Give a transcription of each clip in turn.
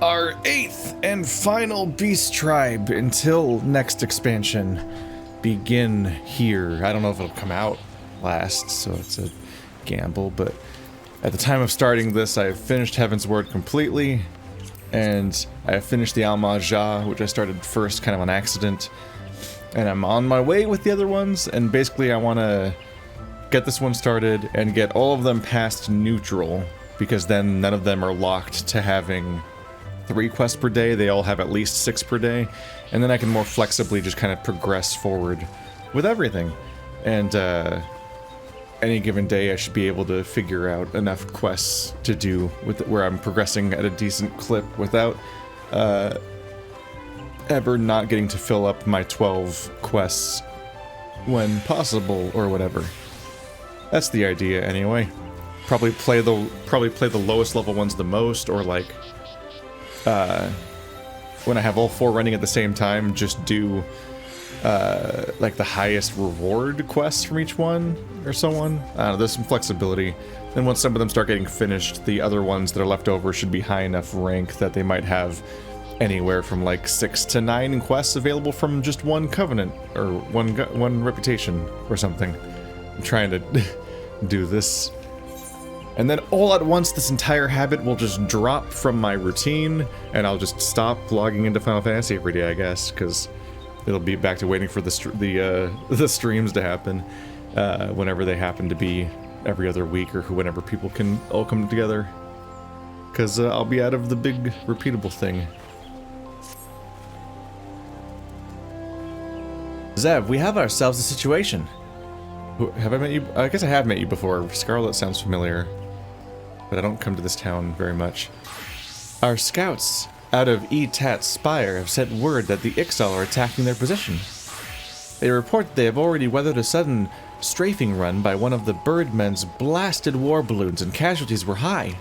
our 8th and final beast tribe until next expansion begin here. I don't know if it'll come out last, so it's a gamble, but at the time of starting this, I have finished Heaven's Word completely, and I have finished the Al-Majah, which I started first kind of on accident, and I'm on my way with the other ones, and basically I want to get this one started and get all of them past neutral, because then none of them are locked to having 3 quests per day. They all have at least 6 per day, and then I can more flexibly just kind of progress forward with everything. And any given day I should be able to figure out enough quests to do with where I'm progressing at a decent clip without ever not getting to fill up my 12 quests when possible or whatever. That's the idea anyway. Probably play the lowest level ones the most, or like when I have all 4 running at the same time, just do like the highest reward quests from each one or so on. I don't know, there's some flexibility. Then once some of them start getting finished, the other ones that are left over should be high enough rank that they might have anywhere from like 6 to 9 quests available from just one covenant or one reputation or something. I'm trying to do this. And then all at once, this entire habit will just drop from my routine, and I'll just stop logging into Final Fantasy every day, I guess, because it'll be back to waiting for the streams to happen whenever they happen to be every other week or whenever people can all come together. Because I'll be out of the big repeatable thing. Zev, we have ourselves a situation. Have I met you? I guess I have met you before. Scarlet sounds familiar, but I don't come to this town very much. Our scouts out of Etat's Spire have sent word that the Ixali are attacking their position. They report that they have already weathered a sudden strafing run by one of the Birdmen's blasted war balloons, and casualties were high.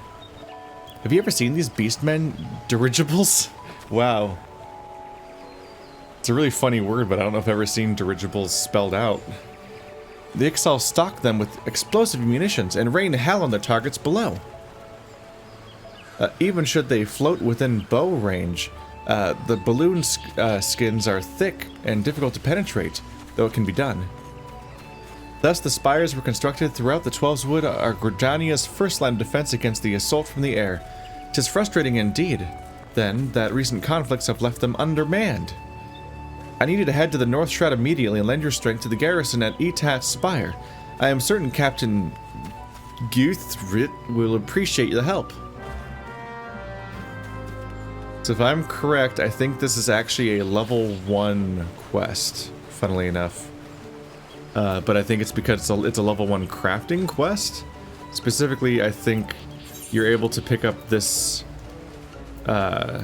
Have you ever seen these Beastmen dirigibles? Wow. It's a really funny word, but I don't know if I've ever seen dirigibles spelled out. The Ixali stock them with explosive munitions and rain hell on their targets below. Even should they float within bow range, the balloon skins are thick and difficult to penetrate, though it can be done. Thus, the spires were constructed throughout the Twelves Wood are Gridania's first line of defense against the assault from the air. 'Tis frustrating indeed, then, that recent conflicts have left them undermanned. I need you to head to the North Shroud immediately and lend your strength to the garrison at Etat's Spire. I am certain Captain Guthrit will appreciate the help. So if I'm correct, I think this is actually a level 1 quest, funnily enough. But I think it's because it's a level 1 crafting quest. Specifically, I think you're able to pick up this... I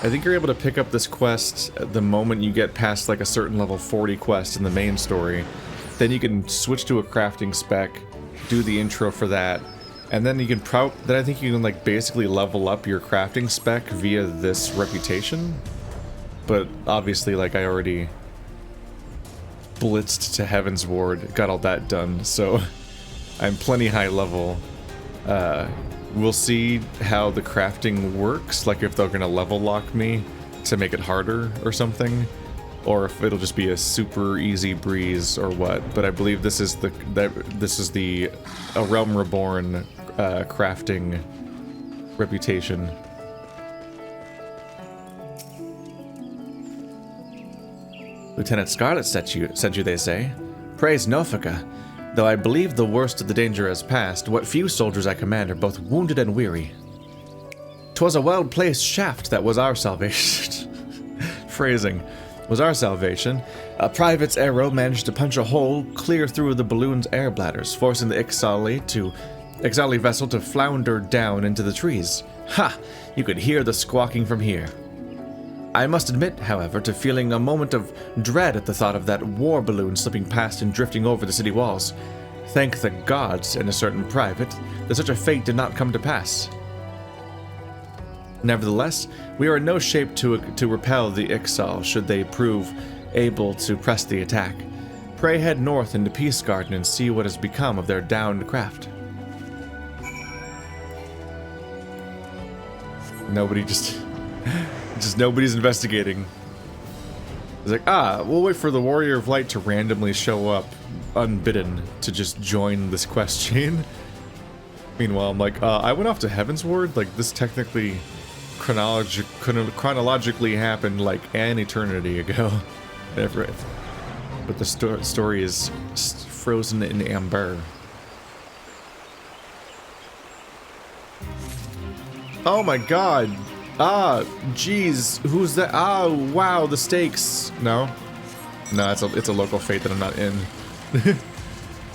think you're able to pick up this quest the moment you get past like a certain level 40 quest in the main story. Then you can switch to a crafting spec, do the intro for that, and then you can then I think you can like basically level up your crafting spec via this reputation. But obviously, like, I already blitzed to Heaven's Ward, got all that done, so I'm plenty high level. We'll see how the crafting works, like if they're gonna level lock me to make it harder or something, or if it'll just be a super easy breeze or what. But I believe this is the A Realm Reborn crafting reputation. Lieutenant Scarlet sent you, they say. Praise Nofika. Though I believe the worst of the danger has passed, what few soldiers I command are both wounded and weary. 'Twas a well-placed shaft that was our salvation. Phrasing. Was our salvation. A private's arrow managed to punch a hole clear through the balloon's air bladders, forcing the Ixali vessel to flounder down into the trees. Ha! You could hear the squawking from here. I must admit, however, to feeling a moment of dread at the thought of that war balloon slipping past and drifting over the city walls. Thank the gods and a certain private that such a fate did not come to pass. Nevertheless, we are in no shape to repel the Ixali should they prove able to press the attack. Pray head north into Peace Garden and see what has become of their downed craft. Nobody just nobody's investigating. It's like, we'll wait for the Warrior of Light to randomly show up unbidden to just join this quest chain. Meanwhile, I'm like, I went off to Heaven's Ward. Like, this technically chronologically happened like an eternity ago. But the story is frozen in amber. Oh my god. Jeez. Who's that? Wow, the stakes. No, it's a local fate that I'm not in.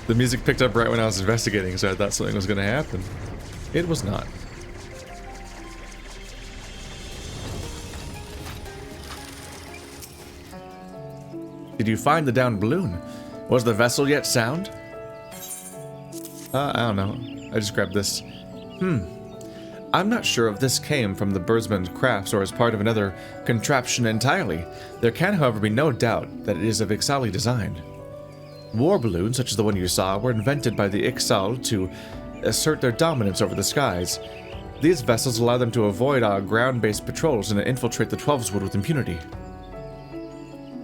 The music picked up right when I was investigating, so I thought something was going to happen. It was not. Did you find the downed balloon? Was the vessel yet sound? I don't know. I just grabbed this. I'm not sure if this came from the Birdsman's crafts or as part of another contraption entirely. There can, however, be no doubt that it is of Ixali design. War balloons, such as the one you saw, were invented by the Ixali to assert their dominance over the skies. These vessels allow them to avoid our ground-based patrols and infiltrate the Twelveswood with impunity.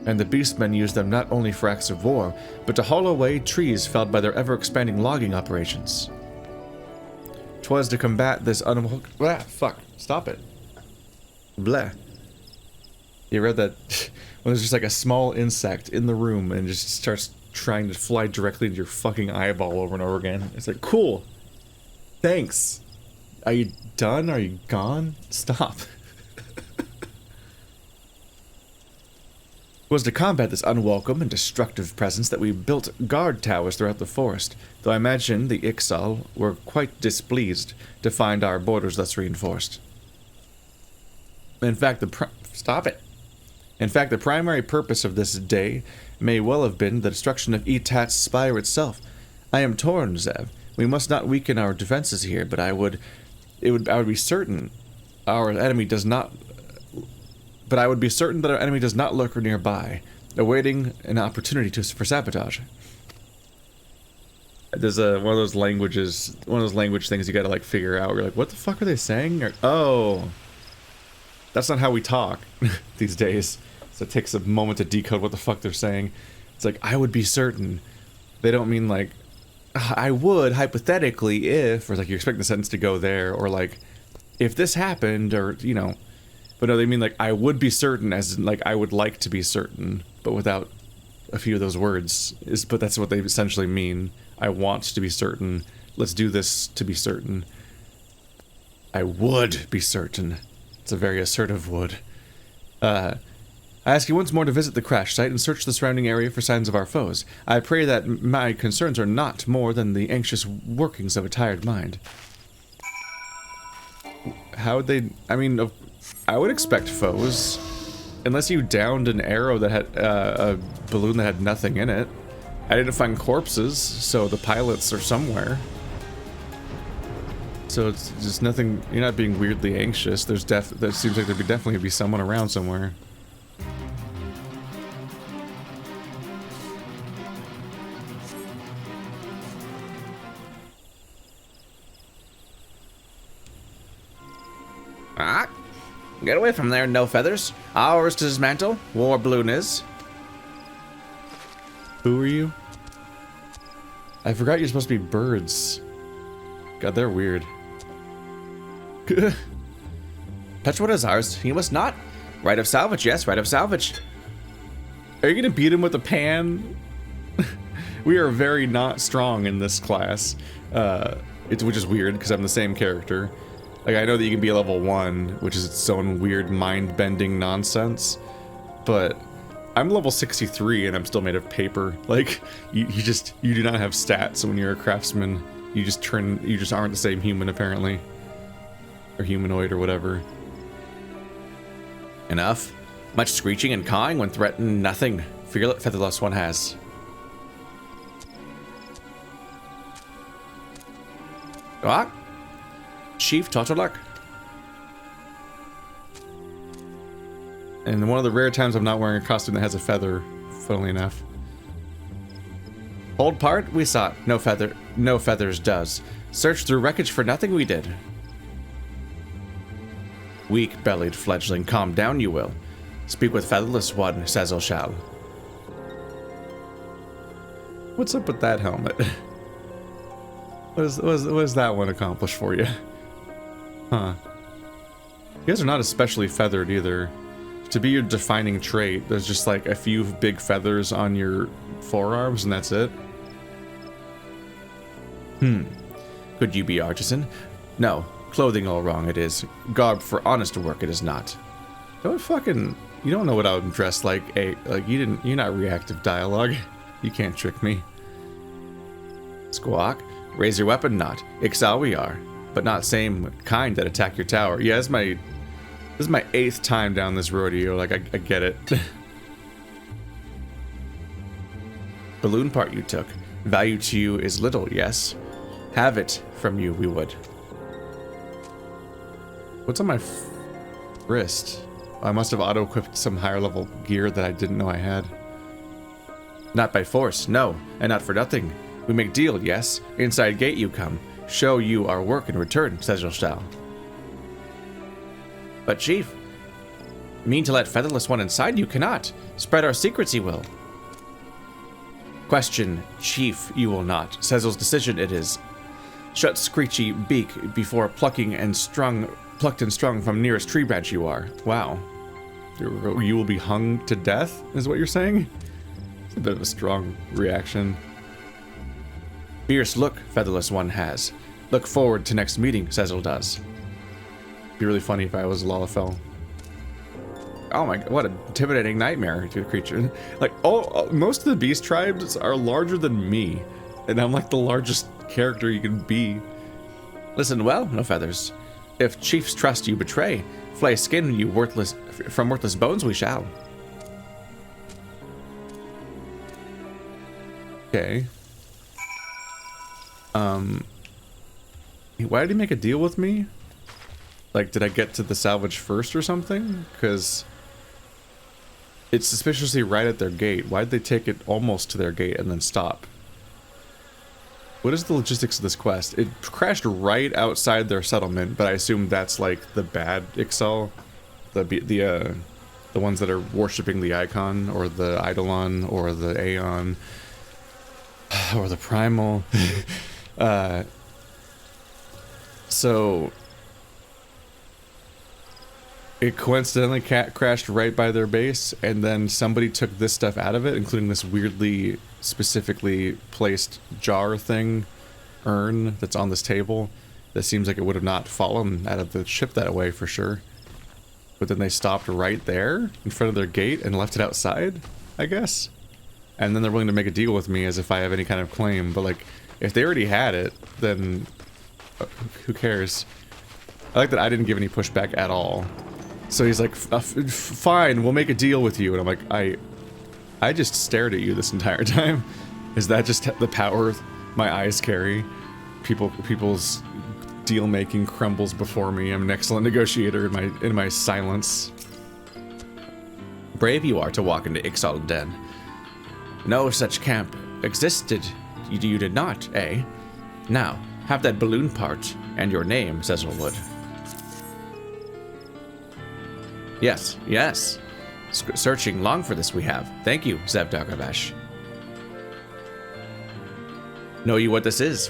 And the Beastmen use them not only for acts of war, but to haul away trees felled by their ever-expanding logging operations. 'Twas to combat this stop it. Blah. You read that when there's just like a small insect in the room and it just starts trying to fly directly into your fucking eyeball over and over again. It's like, cool. Thanks. Are you done? Are you gone? Stop. It was to combat this unwelcome and destructive presence that we built guard towers throughout the forest, though I imagine the Ixali were quite displeased to find our borders thus reinforced. In fact, the primary purpose of this day may well have been the destruction of Etat's spire itself. I am torn, Zev. We must not weaken our defenses here, but I would be certain our enemy does not. But I would be certain that our enemy does not lurk nearby, awaiting an opportunity for sabotage. There's one of those language things you gotta like figure out. You're like, what the fuck are they saying? Or, oh, that's not how we talk these days. So it takes a moment to decode what the fuck they're saying. It's like, I would be certain. They don't mean like, I would hypothetically if, or like you're expecting the sentence to go there, or like, if this happened, or you know. But no, they mean like, I would be certain, as in like, I would like to be certain, but without a few of those words. But that's what they essentially mean. I want to be certain. Let's do this to be certain. I would be certain. It's a very assertive would. I ask you once more to visit the crash site and search the surrounding area for signs of our foes. I pray that my concerns are not more than the anxious workings of a tired mind. How would they... I mean... I would expect foes, unless you downed an arrow that had a balloon that had nothing in it. I didn't find corpses, so the pilots are somewhere. So it's just nothing. You're not being weirdly anxious. There seems like there'd definitely be someone around somewhere. Get away from there, no feathers. Ours to dismantle. War balloon is. Who are you? I forgot you're supposed to be birds. God, they're weird. Petrol is ours. You must not. Right of salvage, yes, right of salvage. Are you gonna beat him with a pan? We are very not strong in this class. Which is weird, because I'm the same character. Like, I know that you can be a level 1, which is its own weird mind-bending nonsense, but I'm level 63 and I'm still made of paper. Like, you do not have stats when you're a craftsman. You just aren't the same human, apparently. Or humanoid, or whatever. Enough. Much screeching and cawing when threatened nothing. Featherless one has. What? Chief Totalak. And one of the rare times I'm not wearing a costume that has a feather, funnily enough. Old part, we saw it. No feathers does. Search through wreckage for nothing we did. Weak-bellied fledgling, calm down you will. Speak with featherless one, Sezel shall. What's up with that helmet? What does that one accomplish for you? Huh. You guys are not especially feathered either. To be your defining trait, there's just like a few big feathers on your forearms and that's it. Could you be artisan? No. Clothing all wrong it is. Garb for honest work it is not. Don't fucking... You don't know what I would dress like. You're not reactive dialogue. You can't trick me. Squawk. Raise your weapon not. Ixali we are. But not same kind that attack your tower. Yeah, this is my 8th time down this rodeo. Like, I get it. Balloon part you took. Value to you is little, yes? Have it from you we would. What's on my wrist? I must have auto-equipped some higher level gear that I didn't know I had. Not by force, no, and not for nothing. We make deal, yes? Inside gate you come. Show you our work in return, Sezel shall. But chief, mean to let featherless one inside you cannot. Spread our secrets you will. Question, chief, you will not. Sezel's decision it is. Shut screechy beak before plucked and strung from nearest tree branch you are. Wow. You will be hung to death, is what you're saying? It's a bit of a strong reaction. Fierce look, featherless one has. Look forward to next meeting, Sezel does. Be really funny if I was Lalafell. Oh my god, what an intimidating nightmare to a creature. Like, most of the beast tribes are larger than me. And I'm like the largest character you can be. Listen well, no feathers. If chief's trust you betray, flay skin you from worthless bones we shall. Okay. Why did he make a deal with me? Like, did I get to the salvage first or something? Because it's suspiciously right at their gate. Why'd they take it almost to their gate and then stop? What is the logistics of this quest? It crashed right outside their settlement, but I assume that's like the bad Ixal, the ones that are worshipping the icon or the eidolon or the aeon or the primal. So it coincidentally crashed right by their base, and then somebody took this stuff out of it, including this weirdly specifically placed jar thing, urn that's on this table that seems like it would have not fallen out of the ship that way for sure. But then they stopped right there in front of their gate and left it outside, I guess. And then they're willing to make a deal with me as if I have any kind of claim. But like, if they already had it, then who cares? I like that I didn't give any pushback at all. So he's like, fine, we'll make a deal with you. And I'm like, I just stared at you this entire time. Is that just the power my eyes carry? People's deal making crumbles before me. I'm an excellent negotiator in my silence. Brave you are to walk into Ixal den. No such camp existed. You did not, eh? Now, have that balloon part and your name, Sezel would. Yes, yes. Searching long for this we have. Thank you, Zev Dargabash. Know you what this is,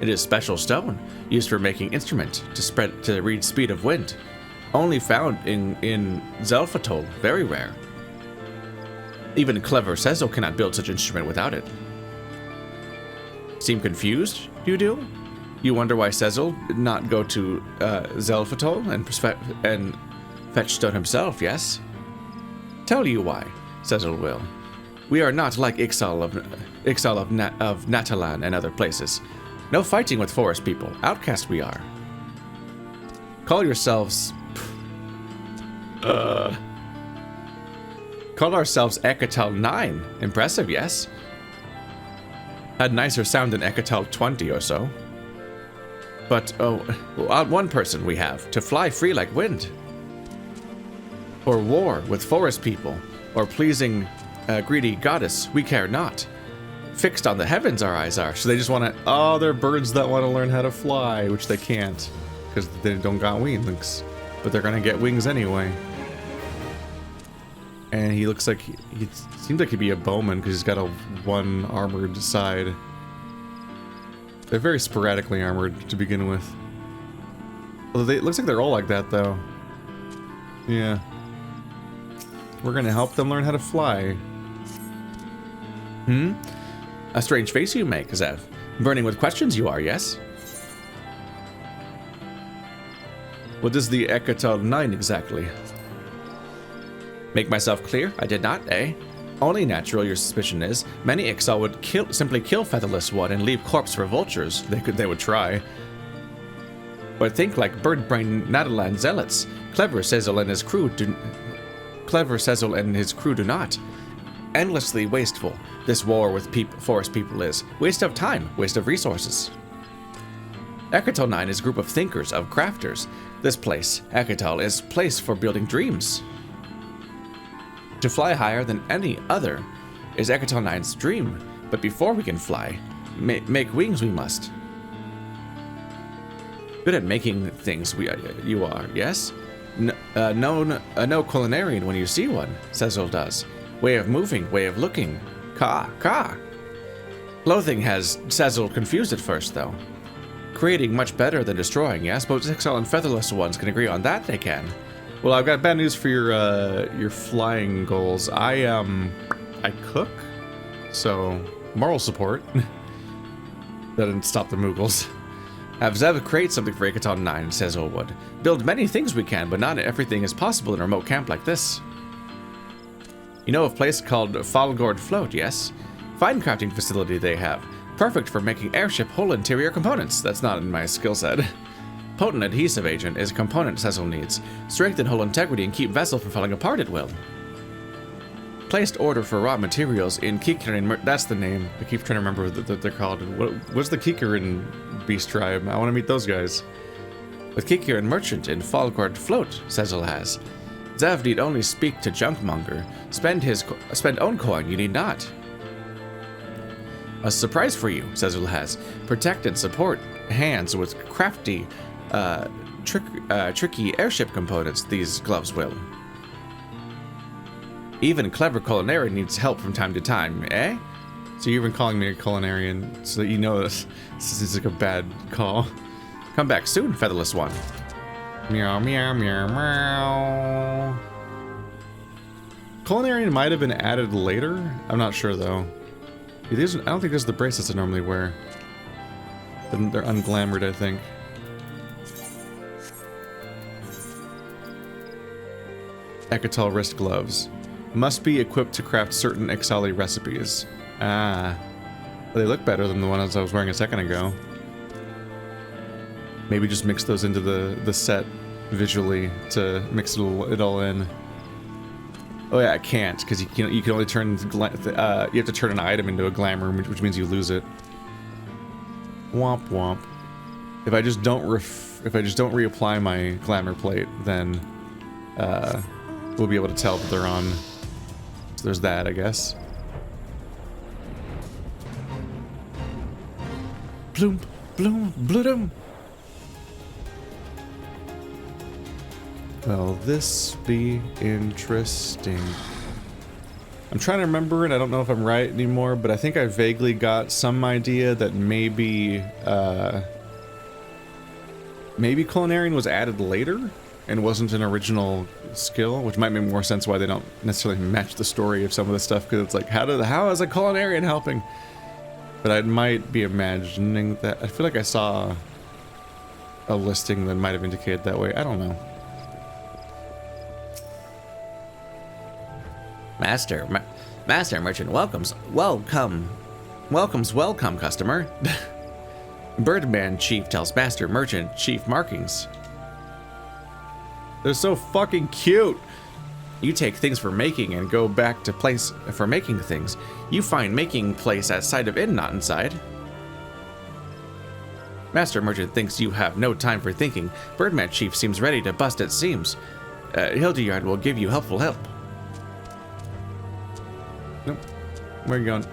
It is special stone, used for making instrument to read speed of wind. Only found in Zelfatol, very rare. Even clever Sezel cannot build such instrument without it. Seem confused, you do? You wonder why Sezel did not go to Zelfatol and fetch stone himself, yes? Tell you why, Sezel will. We are not like Ixal of Natalan and other places. No fighting with forest people. Outcast we are. Call yourselves... Call ourselves Ekatal 9. Impressive, yes? Had nicer sound than Ekatal 20 or so. But, one person we have, to fly free like wind. Or war with forest people, or pleasing greedy goddess, we care not. Fixed on the heavens our eyes are, so they just want to... Oh, they're birds that want to learn how to fly, which they can't, because they don't got wings. but they're gonna get wings anyway. And he looks like he seems like he'd be a bowman because he's got a one armored side. They're very sporadically armored to begin with. Although it looks like they're all like that though. Yeah. We're gonna help them learn how to fly. A strange face you make, Zev. Burning with questions you are, yes? What is the Ecatol 9 exactly? Make myself clear? I did not, eh? Only natural your suspicion is. Many Ixal would simply kill Featherless One and leave corpse for vultures. They would try. But think like bird-brained Nadaland zealots. Clever Sezel and his crew do not. Endlessly wasteful. This war with forest people is. Waste of time, waste of resources. Ecatol 9 is a group of thinkers, of crafters. This place, Ecatol, is a place for building dreams. To fly higher than any other is Ecatol 9's dream. But before we can fly, make wings we must. Good at making things you are, yes? No culinarian when you see one, Sezel does. Way of moving, way of looking. Ka. Clothing has Sezel confused at first, though. Creating much better than destroying, yes? Both Ixal and Featherless Ones can agree on that, they can. Well, I've got bad news for your flying goals. I cook, so moral support. That didn't stop the Moogles. Have Zev create something for Ecatol 9, says Olwood. Build many things we can, but not everything is possible in a remote camp like this. You know of a place called Falgord Float, yes? Fine crafting facility they have. Perfect for making airship whole interior components. That's not in my skill set. Potent adhesive agent is a component Sezel needs. Strengthen hull integrity and keep vessel from falling apart at will. Placed order for raw materials in Kikarin. That's the name. I keep trying to remember what they're called. What's the Kikarin beast tribe? I want to meet those guys. With Kikarin merchant in Falgord Float, Sezel has. Zev need only speak to Junkmonger. Spend own coin, you need not. A surprise for you, Sezel has. Protect and support hands with crafty, tricky airship components, these gloves will. Even clever culinarian needs help from time to time, eh? So you've been calling me a culinarian so that you know this is like a bad call. Come back soon, Featherless One. Meow, meow, meow, meow. Culinarian might have been added later. I'm not sure though. I don't think there's the bracelets I normally wear. They're unglamored, I think. Ecatol wrist gloves. Must be equipped to craft certain Ixali recipes. Ah. They look better than the ones I was wearing a second ago. Maybe just mix those into the set visually to mix it all in. Oh yeah, I can't, because you can only turn you have to turn an item into a glamour, which means you lose it. Womp womp. If I just don't reapply my glamour plate, then we'll be able to tell that they're on. So there's that, I guess. Bloom, bloom, bloom. Well, this be interesting. I'm trying to remember, and I don't know if I'm right anymore, but I think I vaguely got some idea that maybe culinarian was added later and wasn't an original skill, which might make more sense why they don't necessarily match the story of some of the stuff, because it's like, how is a culinarian helping? But I might be imagining that. I feel like I saw a listing that might have indicated that way. I don't know. Master merchant welcomes customer. Birdman chief tells master merchant chief markings. They're so fucking cute. You take things for making and go back to place for making things. You find making place at side of inn, not inside. Master merchant thinks you have no time for thinking. Birdman chief seems ready to bust at seams. Hildeyard will give you helpful help. Nope. Where are you going?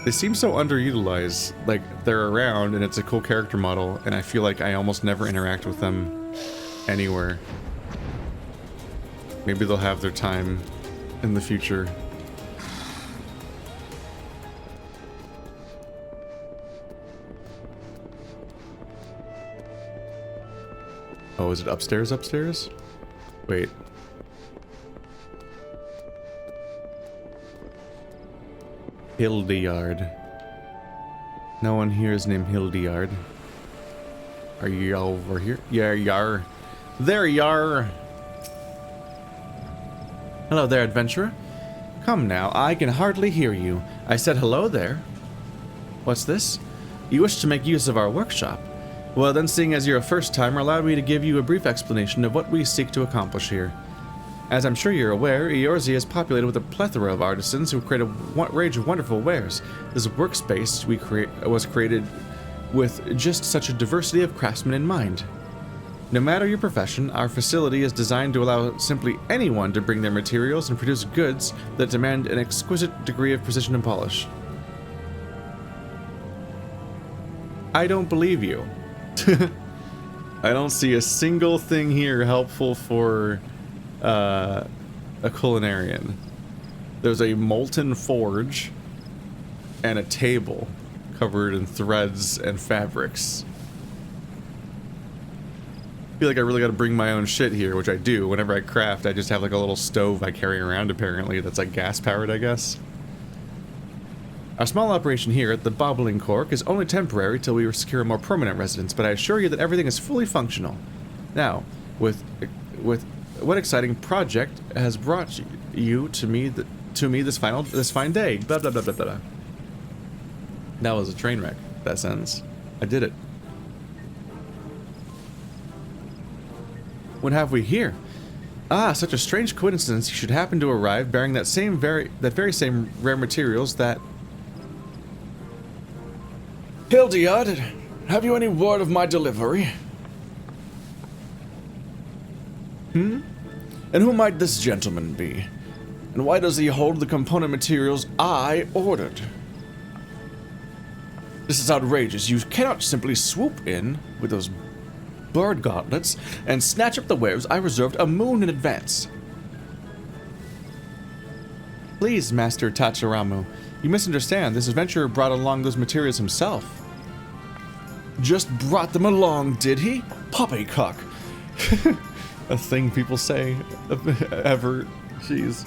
They seem so underutilized. Like, they're around and it's a cool character model, and I feel like I almost never interact with them anywhere. Maybe they'll have their time in the future. Oh, is it upstairs? Upstairs? Wait. Hildeyard. No one here is named Hildeyard. Are you over here? Yeah, yar. There yar. Hello there, adventurer. Come now, I can hardly hear you. I said hello there. What's this? You wish to make use of our workshop? Well then, seeing as you're a first-timer, allow me to give you a brief explanation of what we seek to accomplish here. As I'm sure you're aware, Eorzea is populated with a plethora of artisans who create a range of wonderful wares. This workspace was created with just such a diversity of craftsmen in mind. No matter your profession, our facility is designed to allow simply anyone to bring their materials and produce goods that demand an exquisite degree of precision and polish. I don't believe you. I don't see a single thing here helpful for a culinarian. There's a molten forge and a table covered in threads and fabrics. I feel like I really gotta bring my own shit here, which I do. Whenever I craft, I just have like a little stove I carry around, apparently, that's like gas powered, I guess. Our small operation here at the Bobbling Cork is only temporary till we secure a more permanent residence, but I assure you that everything is fully functional. Now, with what exciting project has brought you to me this fine day? Blah blah blah blah blah. That was a train wreck. That sentence. I did it. What have we here? Ah, such a strange coincidence you should happen to arrive bearing that very same rare materials that... Hildeyard, have you any word of my delivery? And who might this gentleman be? And why does he hold the component materials I ordered? This is outrageous. You cannot simply swoop in with those bird gauntlets and snatch up the wares I reserved a moon in advance. Please, Master Tachiramu, you misunderstand. This adventurer brought along those materials himself. Just brought them along, did he? Poppycock. A thing people say ever. Jeez.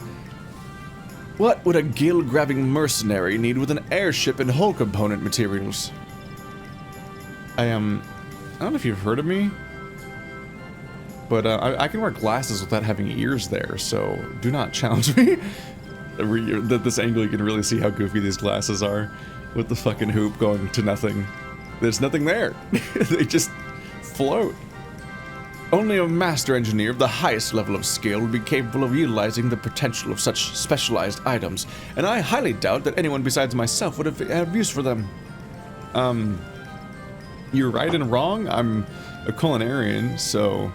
What would a gill-grabbing mercenary need with an airship and hull component materials? I don't know if you've heard of me, but I can wear glasses without having ears there, so do not challenge me. At this angle, you can really see how goofy these glasses are, with the fucking hoop going to nothing. There's nothing there. They just float. Only a master engineer of the highest level of skill would be capable of utilizing the potential of such specialized items, and I highly doubt that anyone besides myself would have use for them. You're right and wrong. I'm a culinarian, so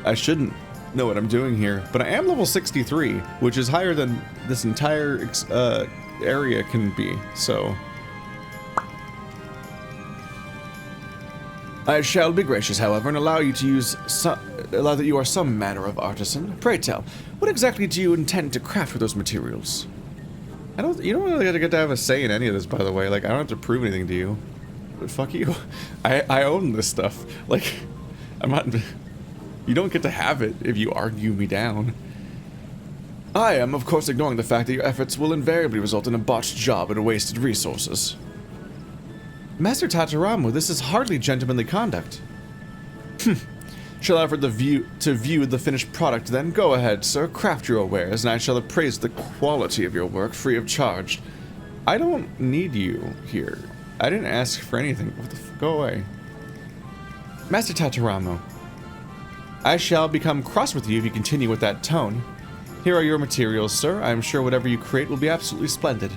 I shouldn't know what I'm doing here. But I am level 63, which is higher than this entire area can be, so... I shall be gracious, however, and allow that you are some manner of artisan. Pray tell, what exactly do you intend to craft with those materials? You don't really get to have a say in any of this, by the way. Like, I don't have to prove anything to you. But fuck you. I own this stuff. Like, I'm not... You don't get to have it if you argue me down. I am, of course, ignoring the fact that your efforts will invariably result in a botched job and wasted resources. Master Tachiramu, this is hardly gentlemanly conduct. Shall I offer to view the finished product then? Go ahead, sir, craft your wares, and I shall appraise the quality of your work free of charge. I don't need you here. I didn't ask for anything. What the f- Go away. Master Tachiramu, I shall become cross with you if you continue with that tone. Here are your materials, sir. I am sure whatever you create will be absolutely splendid.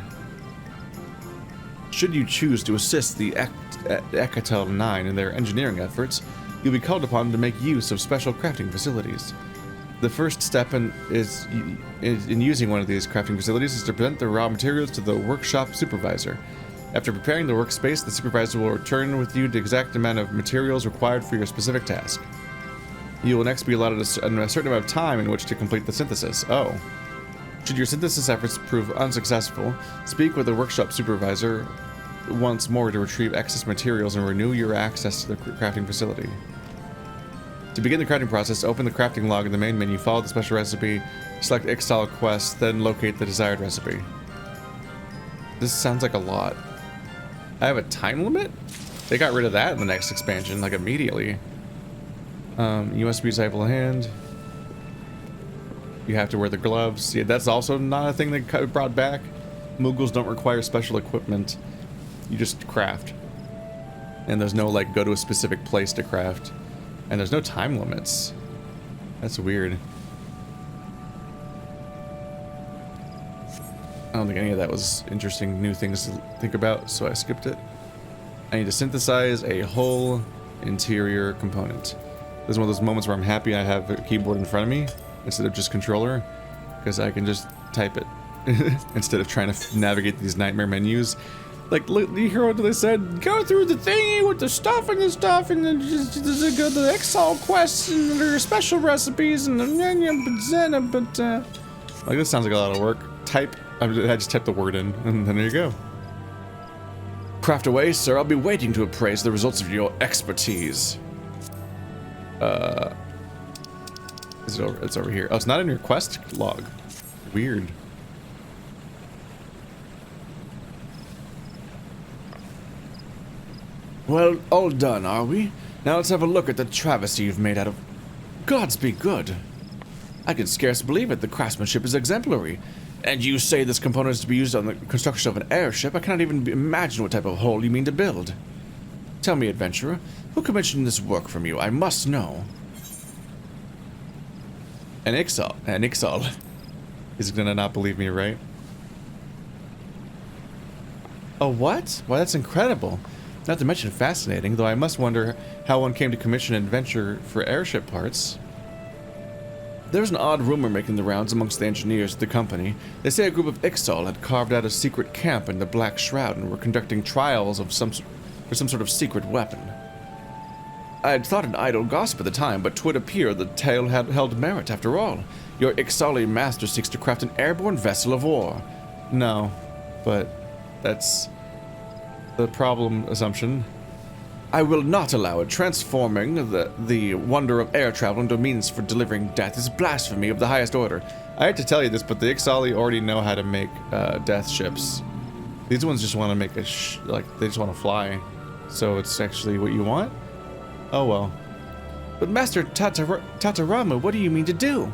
Should you choose to assist the Ecatol 9 in their engineering efforts, you'll be called upon to make use of special crafting facilities. The first step in using one of these crafting facilities is to present the raw materials to the workshop supervisor. After preparing the workspace, the supervisor will return with you the exact amount of materials required for your specific task. You will next be allotted a certain amount of time in which to complete the synthesis. Oh. Should your synthesis efforts prove unsuccessful, speak with the workshop supervisor once more to retrieve excess materials and renew your access to the crafting facility. To begin the crafting process, open the crafting log in the main menu, follow the special recipe, select Ixali quest, then locate the desired recipe. This sounds like a lot. I have a time limit? They got rid of that in the next expansion, like immediately. USB cycle hand. You have to wear the gloves. Yeah, that's also not a thing they brought back. Moogles don't require special equipment. You just craft. And there's no, like, go to a specific place to craft. And there's no time limits. That's weird. I don't think any of that was interesting new things to think about, so I skipped it. I need to synthesize a whole interior component. This is one of those moments where I'm happy I have a keyboard in front of me instead of just controller, because I can just type it instead of trying to navigate these nightmare menus. Like, look, you hear what they said? Go through the thingy with the stuff, and then just go to the Ixali quests and their special recipes and the like, this sounds like a lot of work. Type. I just typed the word in, and then there you go. Craft away, sir. I'll be waiting to appraise the results of your expertise. Is it over? It's over here. Oh, it's not in your quest log. Weird. Well, all done, are we? Now let's have a look at the travesty you've made out of... Gods be good. I can scarce believe it. The craftsmanship is exemplary. And you say this component is to be used on the construction of an airship? I cannot even imagine what type of hull you mean to build. Tell me, adventurer, who commissioned this work from you? I must know. An Ixali. He's gonna not believe me, right? A what? Why, that's incredible. Not to mention fascinating, though I must wonder how one came to commission an adventure for airship parts. There's an odd rumor making the rounds amongst the engineers of the company. They say a group of Ixali had carved out a secret camp in the Black Shroud and were conducting trials of some sort of secret weapon. I had thought it idle gossip at the time, but 'twould appear the tale had held merit after all. Your Ixali master seeks to craft an airborne vessel of war. No, but that's the problem assumption. I will not allow it. Transforming the wonder of air travel into a means for delivering death is blasphemy of the highest order. I hate to tell you this, but the Ixali already know how to make death ships. These ones just want to make they just want to fly. So it's actually what you want? Oh well. But Master Tataramu, what do you mean to do?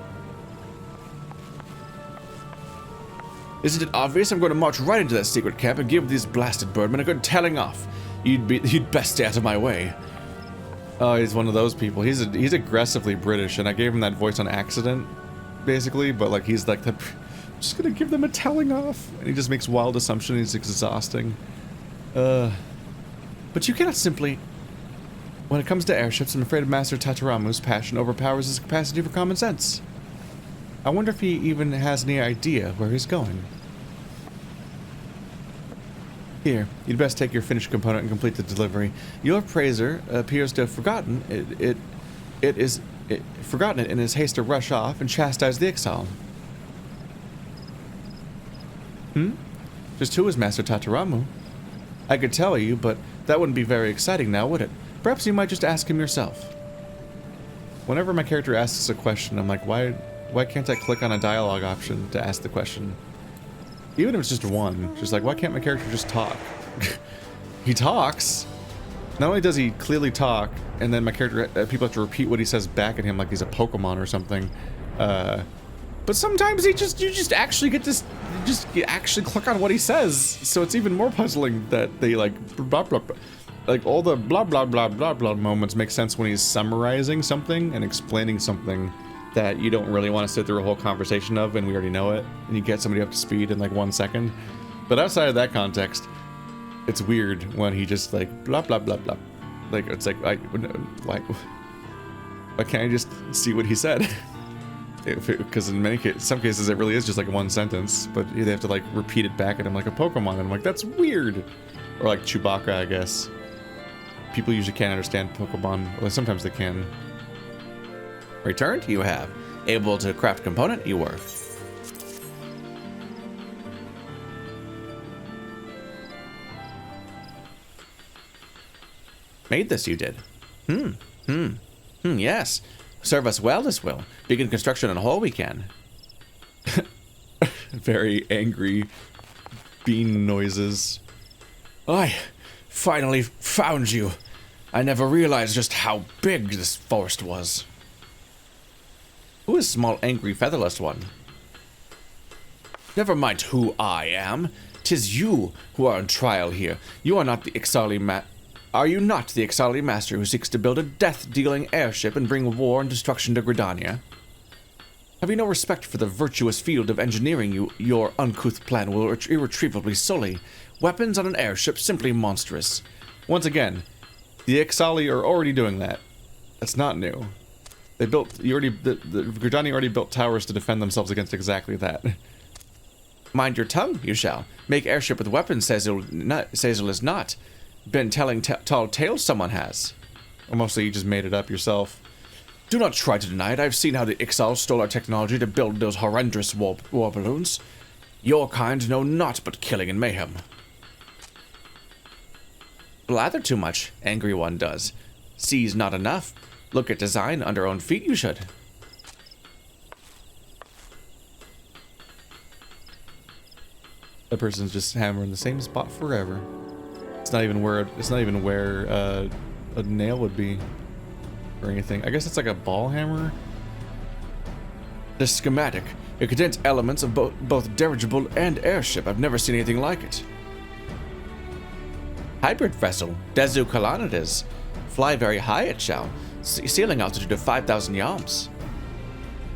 Isn't it obvious? I'm going to march right into that secret camp and give these blasted birdmen a good telling off. You'd best stay out of my way. Oh, he's one of those people. He's aggressively British, and I gave him that voice on accident, basically. But like he's like I'm just gonna give them a telling off, and he just makes wild assumptions. He's exhausting. But you cannot simply. When it comes to airships, I'm afraid Master Tataramu's passion overpowers his capacity for common sense. I wonder if he even has any idea where he's going. Here, you'd best take your finished component and complete the delivery. Your appraiser appears to have forgotten forgotten it in his haste to rush off and chastise the Ixali. Just who is Master Tataramu? I could tell you, but that wouldn't be very exciting now, would it? Perhaps you might just ask him yourself. Whenever my character asks a question, I'm like, why can't I click on a dialogue option to ask the question? Even if it's just one, just like, why can't my character just talk? He talks. Not only does he clearly talk, and then my character, people have to repeat what he says back at him like he's a Pokemon or something. But sometimes you just actually get to actually click on what he says. So it's even more puzzling that they like blah blah blah. Like all the blah blah blah blah blah moments make sense when he's summarizing something and explaining something that you don't really want to sit through a whole conversation of, and we already know it, and you get somebody up to speed in like 1 second. But outside of that context, it's weird when he just like blah blah blah blah. Like it's like why can't I just see what he said? Because in some cases it really is just like one sentence, but they have to like repeat it back at him like a Pokemon, and I'm like, that's weird. Or like Chewbacca, I guess. People usually can't understand Pokemon. Well, sometimes they can. Returned? You have. Able to craft component? You were. Made this, you did. Yes. Serve us well, this will. Begin construction on a whole we can. Very angry bean noises. I finally found you. I never realized just how big this forest was. Who is small, angry, featherless one? Never mind who I am. 'Tis you who are on trial here. You are not the Ixali Are you not the Ixali master who seeks to build a death-dealing airship and bring war and destruction to Gridania? Have you no respect for the virtuous field of engineering your uncouth plan will irretrievably sully? Weapons on an airship simply monstrous. Once again, the Ixali are already doing that. That's not new. The Gridania already built towers to defend themselves against exactly that. Mind your tongue, you shall. Make airship with weapons, Sezel is not. Been telling tall tales someone has. Or mostly you just made it up yourself. Do not try to deny it. I've seen how the Ixal stole our technology to build those horrendous war balloons. Your kind know naught but killing and mayhem. Blather too much, angry one does. Sees not enough. Look at design under own feet you should. That person's just hammering the same spot forever. It's not even where a nail would be or anything. I guess it's like a ball hammer. The schematic. It contains elements of both dirigible and airship. I've never seen anything like it. Hybrid vessel. Dezu Kalan it is. Fly very high it shall. Ceiling altitude of 5,000 yalms.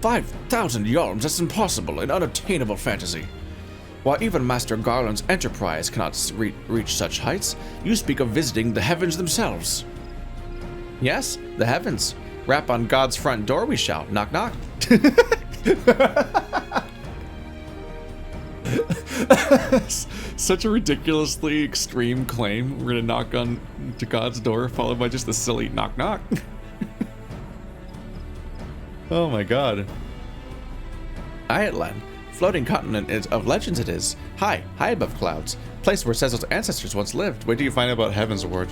5,000 yalms? That's impossible. An unattainable fantasy. While even Master Garland's enterprise cannot reach such heights, you speak of visiting the heavens themselves. Yes, the heavens. Rap on God's front door we shout. Knock knock. Such a ridiculously extreme claim. We're gonna knock on to God's door, followed by just a silly knock knock. Oh my god. Ayatlan. Floating continent of legends it is. High above clouds. Place where Sezel's ancestors once lived. Wait till you find out about Heaven's Ward.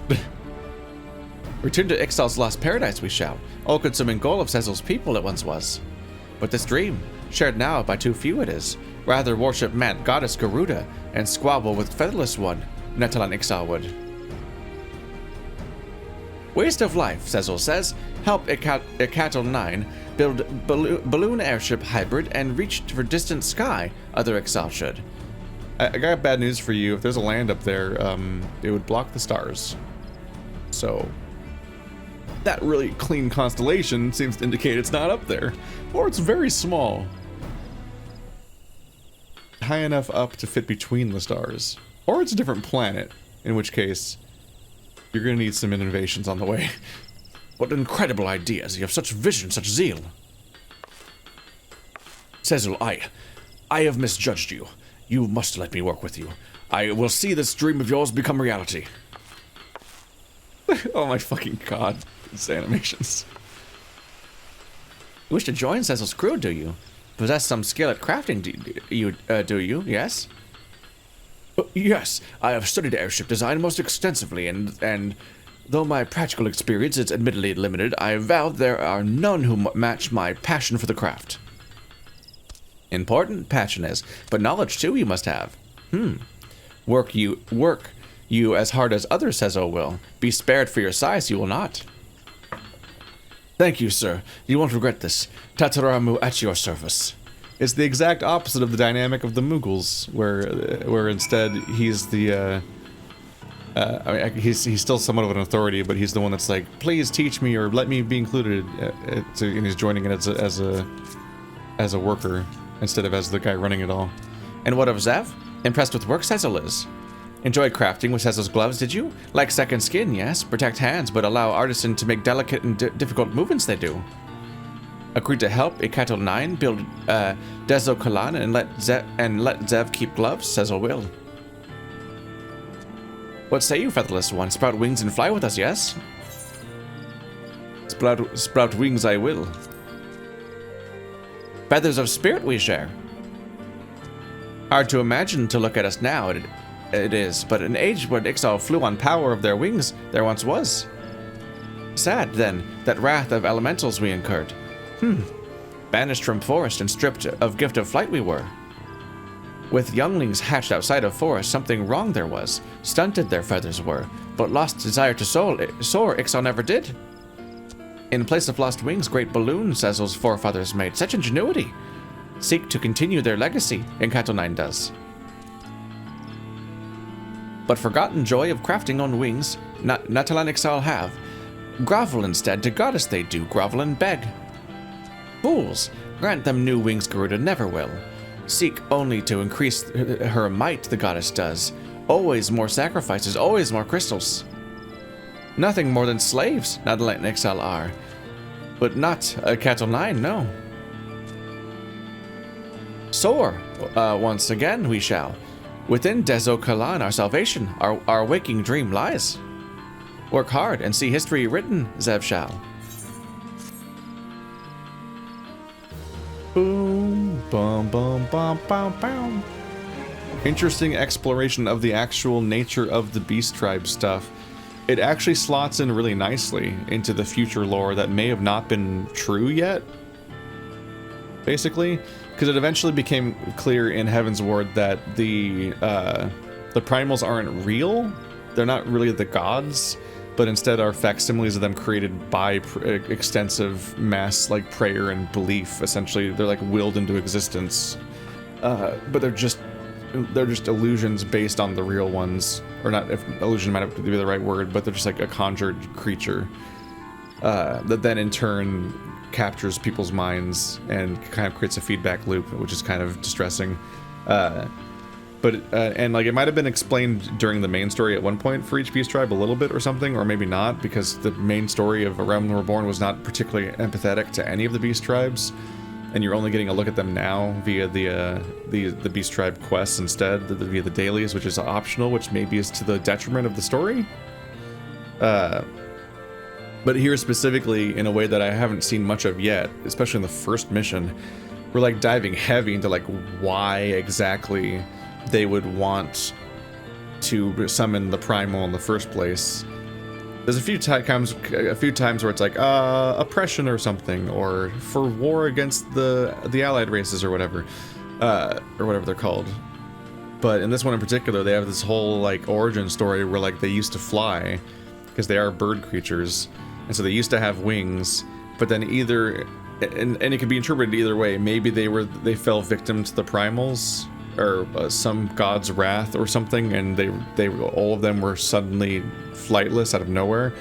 Return to Ixal's lost paradise we shout. All-consuming goal of Sezel's people it once was. But this dream, shared now by too few it is. Rather worship mad goddess Garuda and squabble with featherless one, Netalan Ixal would. Waste of life, Sezel says. Help Ikatel 9 build balloon airship hybrid and reach for distant sky, other Ixal should. I got bad news for you. If there's a land up there, it would block the stars. So, that really clean constellation seems to indicate it's not up there. Or it's very small. High enough up to fit between the stars. Or it's a different planet, in which case, you're gonna need some innovations on the way. What incredible ideas. You have such vision, such zeal. Sezel, I have misjudged you. You must let me work with you. I will see this dream of yours become reality. Oh my fucking god. These animations. You wish to join Sezel's crew, do you? Possess some skill at crafting, do you? Yes? Yes, I have studied airship design most extensively, and though my practical experience is admittedly limited, I vow there are none who match my passion for the craft. Important, passion is, but knowledge too you must have. Work you as hard as others, Sezel will. Be spared for your size, you will not. Thank you, sir. You won't regret this. Tataramu at your service. It's the exact opposite of the dynamic of the Mughals, where instead he's the I mean, he's still somewhat of an authority, but he's the one that's like, please teach me or let me be included, and he's joining it as a worker instead of as the guy running it all. And what of Zev? Impressed with work, Sezel is. Enjoyed crafting with Sezel's gloves, did you? Like second skin, yes. Protect hands, but allow artisan to make delicate and difficult movements they do. Agreed to help Ikatel 9 build Dezo Kalan and let Zev keep gloves, Sezel will. What say you, featherless one? Sprout wings and fly with us, yes? Sprout wings I will. Feathers of spirit we share. Hard to imagine to look at us now, it is, but an age when Ixal flew on power of their wings there once was. Sad, then, that wrath of elementals we incurred. Banished from forest and stripped of gift of flight we were. With younglings hatched outside of forest, something wrong there was. Stunted their feathers were, but lost desire to soar Ixal never did. In place of lost wings, great balloons Sezel's forefathers made. Such ingenuity! Seek to continue their legacy, Encanto 9 does. But forgotten joy of crafting on wings, Natalan Ixal have. Grovel instead, to goddess they do, grovel and beg. Fools, grant them new wings Garuda never will. Seek only to increase her might, the goddess does. Always more sacrifices, always more crystals. Nothing more than slaves, Natalan Ixal are. But not a Cattle 9, no. Soar, once again we shall. Within Dezo Kalan our salvation, our waking dream lies. Work hard and see history written, Zev shall. Boom, bum, bum, bum, bum, bum. Interesting exploration of the actual nature of the Beast Tribe stuff. It actually slots in really nicely into the future lore that may have not been true yet. Basically, because it eventually became clear in Heaven's Ward that the primals aren't real. They're not really the gods, but instead are facsimiles of them created by extensive mass like prayer and belief. Essentially, they're like willed into existence, but they're just illusions based on the real ones, or not. If illusion might be the right word, but they're just like a conjured creature that then in turn captures people's minds and kind of creates a feedback loop, which is kind of distressing. And like it might have been explained during the main story at one point for each Beast Tribe a little bit or something, or maybe not, because the main story of A Realm Reborn was not particularly empathetic to any of the Beast Tribes, and you're only getting a look at them now via the Beast Tribe quests instead, via the dailies, which is optional, which maybe is to the detriment of the story. But here specifically, in a way that I haven't seen much of yet, especially in the first mission, we're like diving heavy into like why exactly they would want to summon the primal in the first place. There's a few times where it's like oppression or something, or for war against the allied races or whatever they're called. But in this one in particular, they have this whole like origin story where like they used to fly because they are bird creatures, and so they used to have wings. But then either, and it could be interpreted either way. Maybe they fell victim to the primals, or some god's wrath or something, and they all of them were suddenly flightless out of nowhere.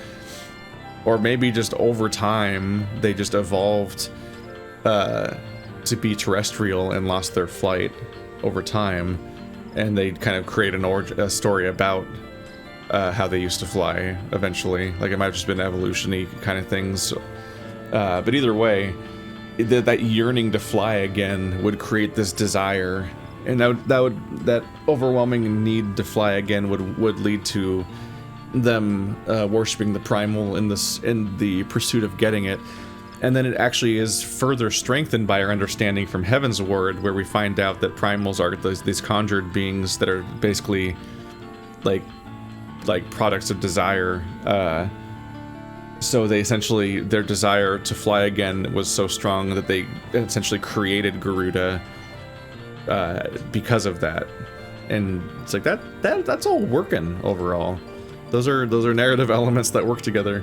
Or maybe just over time they just evolved to be terrestrial and lost their flight over time, and they kind of create a story about how they used to fly eventually. Like it might have just been evolution-y kind of things. But either way, that yearning to fly again would create this desire, and that overwhelming need to fly again would lead to them worshiping the primal in the pursuit of getting it. And then it actually is further strengthened by our understanding from Heaven's Word, where we find out that primals are these conjured beings that are basically like products of desire. So they essentially, their desire to fly again was so strong that they essentially created Garuda because of that. And it's like that's all working overall. Those are narrative elements that work together.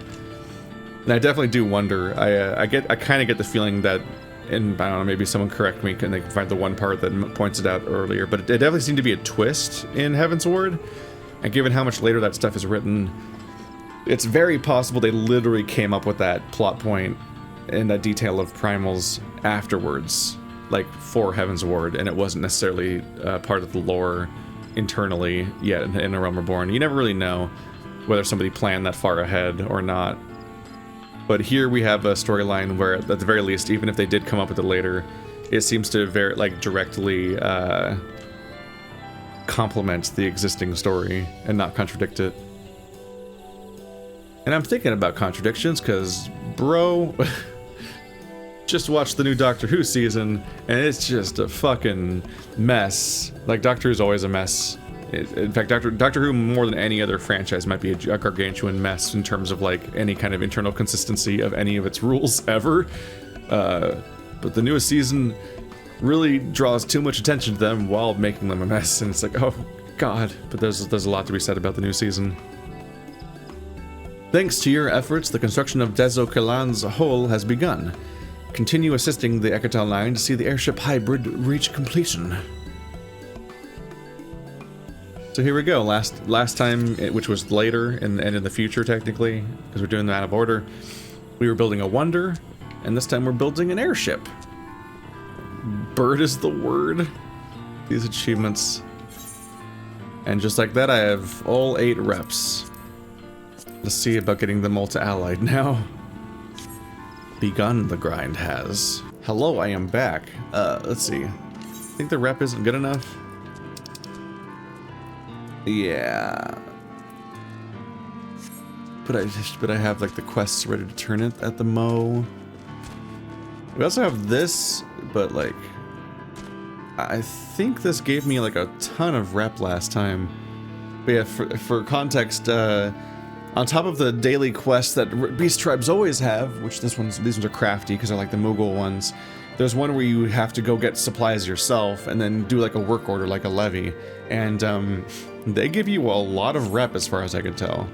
And I definitely do wonder. I kind of get the feeling that, and I don't know, maybe someone correct me and they can find the one part that points it out earlier, but it definitely seemed to be a twist in Heaven's Ward. And given how much later that stuff is written, it's very possible they literally came up with that plot point and that detail of primals afterwards, like for Heaven's Ward, and it wasn't necessarily part of the lore internally yet in A Realm Reborn. You never really know whether somebody planned that far ahead or not. But here we have a storyline where, at the very least, even if they did come up with it later, it seems to directly complement the existing story and not contradict it. And I'm thinking about contradictions because, bro, just watched the new Doctor Who season, and it's just a fucking mess. Like, Doctor Who's always a mess. In fact, Doctor Who, more than any other franchise, might be a gargantuan mess in terms of, like, any kind of internal consistency of any of its rules ever. But the newest season really draws too much attention to them while making them a mess, and it's like, oh god. But there's a lot to be said about the new season. Thanks to your efforts, the construction of Dezocalan's hull has begun. Continue assisting the Ekatal line to see the airship hybrid reach completion. So here we go. Last time, which was later and in the future technically, because we're doing them out of order, we were building a wonder, and this time we're building an airship. Bird is the word. These achievements. And just like that, I have all 8 reps. Let's see about getting them all to allied now. Begun the grind has. Hello, I am back. Let's see. I think the rep isn't good enough. Yeah. But I have like the quests ready to turn it at the Mo. We also have this, but like, I think this gave me like a ton of rep last time. But yeah, for context, on top of the daily quests that beast tribes always have, which these ones are crafty because they're like the Moogle ones. There's one where you have to go get supplies yourself and then do like a work order, like a levy, and they give you a lot of rep as far as I can tell.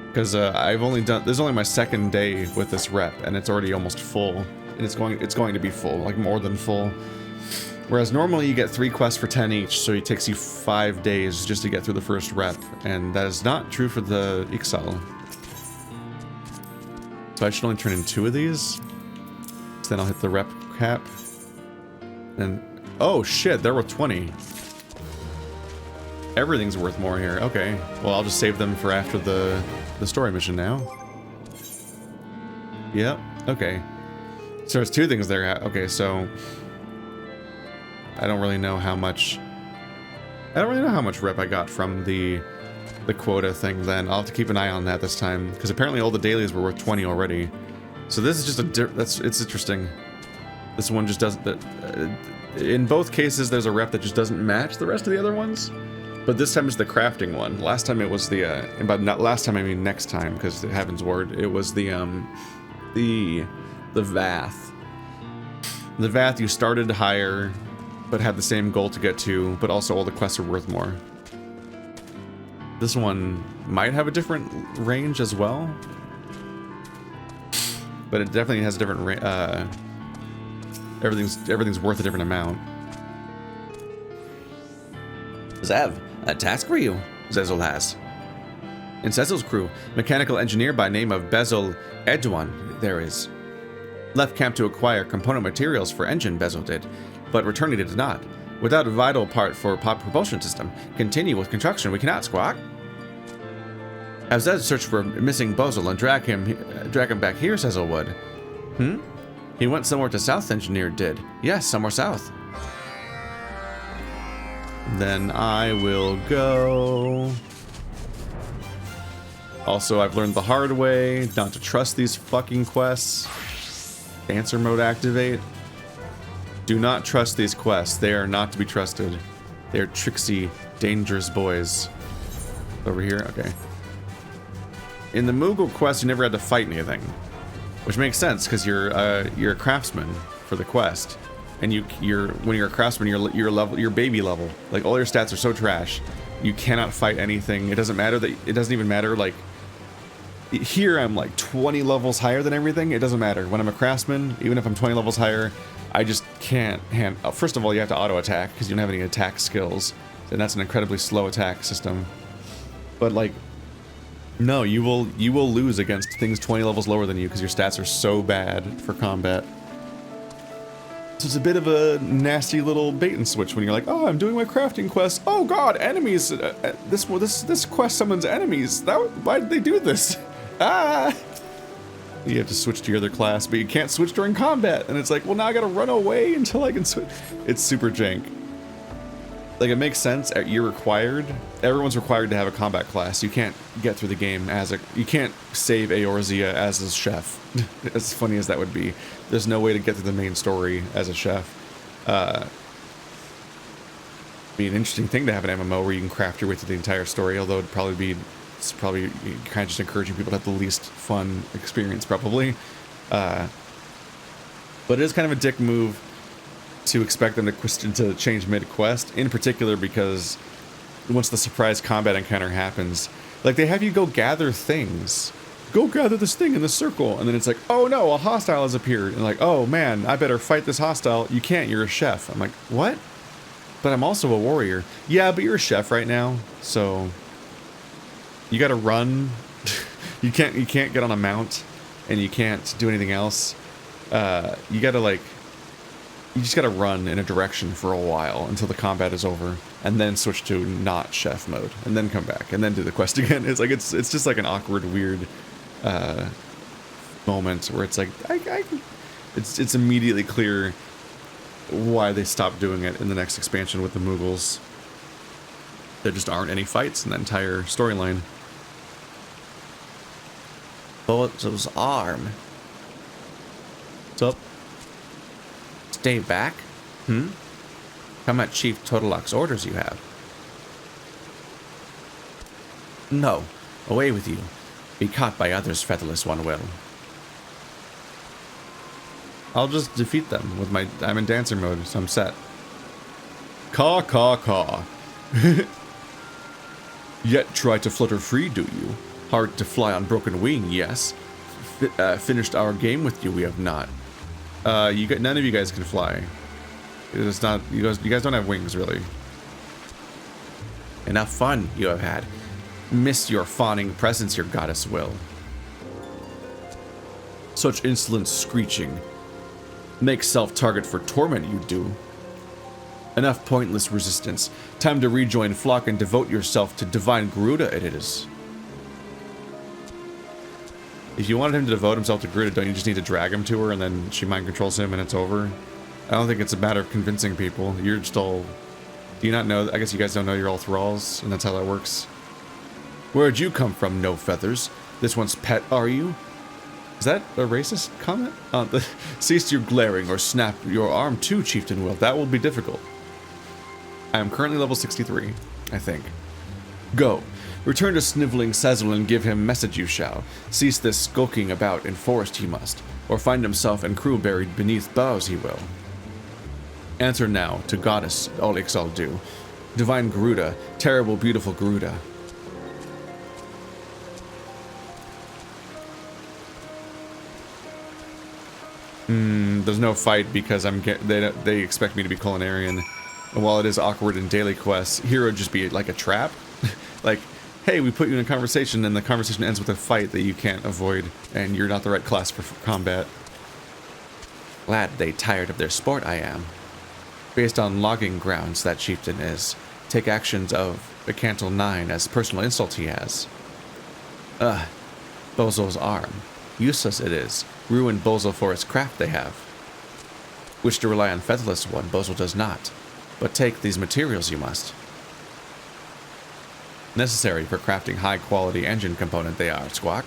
Because this is only my second day with this rep, and it's already almost full, and it's going to be full, like more than full. Whereas normally you get 3 quests for 10 each, so it takes you 5 days just to get through the first rep, and that is not true for the Ixali. So I should only turn in 2 of these. So then I'll hit the rep cap. And oh shit, they're worth 20. Everything's worth more here. Okay, well I'll just save them for after the story mission now. Yep. Okay. So there's 2 things there. Okay, so I don't really know how much rep I got from the quota thing then. I'll have to keep an eye on that this time, because apparently all the dailies were worth 20 already. So this is just it's interesting. This one just doesn't, in both cases there's a rep that just doesn't match the rest of the other ones. But this time it's the crafting one. Last time it was the, and by not last time I mean next time, because it Heaven's Word, it was the Vath. The Vath you started higher, but had the same goal to get to, but also all the quests are worth more. This one might have a different range as well, but it definitely has a different everything's worth a different amount. Zev, a task for you, Zezel has. In Zezel's crew, mechanical engineer by name of Bezel Edwan, there is. Left camp to acquire component materials for engine, Bezel did, but returning it did not. Without a vital part for propulsion system, continue with construction, we cannot, Squawk. Have Zed search for missing Bezel and drag him back here, Zezel would. He went somewhere to south, engineer did. Yes, somewhere south. Then I will go. Also, I've learned the hard way not to trust these fucking quests. Answer mode activate. Do not trust these quests. They are not to be trusted. They are tricksy, dangerous boys. Over here? Okay. In the Moogle quest, you never had to fight anything. Which makes sense, because you're a craftsman for the quest. And when you're a craftsman, you're baby level. Like, all your stats are so trash. You cannot fight anything. It doesn't even matter, like, here I'm like 20 levels higher than everything. It doesn't matter. When I'm a craftsman, even if I'm 20 levels higher, I just can't first of all, you have to auto attack because you don't have any attack skills, and that's an incredibly slow attack system. But like, no, you will lose against things 20 levels lower than you because your stats are so bad for combat. So it's a bit of a nasty little bait and switch when you're like, oh, I'm doing my crafting quest. Oh god, enemies! This quest summons enemies. Why did they do this? Ah! You have to switch to your other class, but you can't switch during combat. And it's like, well, now I gotta run away until I can switch. It's super jank. Like, it makes sense. Everyone's required to have a combat class. You can't get through the game you can't save Eorzea as a chef. As funny as that would be. There's no way to get through the main story as a chef. Be an interesting thing to have an MMO where you can craft your way through the entire story, although it's probably kind of just encouraging people to have the least fun experience, probably. But it is kind of a dick move to expect them to change mid-quest, in particular because once the surprise combat encounter happens, like, they have you go gather things. Go gather this thing in the circle, and then it's like, oh no, a hostile has appeared, and like, oh man, I better fight this hostile. You can't, you're a chef. I'm like, what? But I'm also a warrior. Yeah, but you're a chef right now, so you gotta run. you can't get on a mount, and you can't do anything else. You just gotta run in a direction for a while until the combat is over, and then switch to not chef mode, and then come back, and then do the quest again. It's like it's just like an awkward, weird moment where it's like it's immediately clear why they stopped doing it in the next expansion with the Mughals. There just aren't any fights in the entire storyline. Bozo's arm. What's up? Stay back? Come at Chief Totolok's orders you have. No, away with you. Be caught by others, featherless one will. I'll just defeat them with I'm in dancer mode, so I'm set. Caw, caw, caw. Yet try to flutter free, do you? Hard to fly on broken wing, yes. Finished our game with you, we have not. None of you guys can fly. It's not, you guys don't have wings, really. Enough fun you have had. Miss your fawning presence, your goddess will. Such insolent screeching. Make self-target for torment, you do. Enough pointless resistance. Time to rejoin flock and devote yourself to divine Garuda, it is. If you wanted him to devote himself to Garuda, don't you just need to drag him to her and then she mind controls him and it's over? I don't think it's a matter of convincing people. You're just all... Do you not know? I guess you guys don't know you're all thralls, and that's how that works. Where'd you come from, no feathers? This one's pet, are you? Is that a racist comment? Cease your glaring or snap your arm too, Chieftain Will. That will be difficult. I am currently level 63, I think. Go. Return to sniveling Sezzle and give him message you shall. Cease this skulking about in forest he must, or find himself and crew buried beneath boughs he will. Answer now to goddess all Ixali do. Divine Garuda, terrible beautiful Garuda. There's no fight because they expect me to be culinarian. And while it is awkward in daily quests, here would just be like a trap. Like, hey, we put you in a conversation and the conversation ends with a fight that you can't avoid and you're not the right class for combat. Glad they tired of their sport I am. Based on logging grounds that chieftain is. Take actions of Bacantal 9 as personal insult he has. Bozo's arm. Useless it is. Ruin Bozo for its craft they have. Wish to rely on featherless one, Bozo does not. But take these materials you must. Necessary for crafting high-quality engine component they are, Squawk.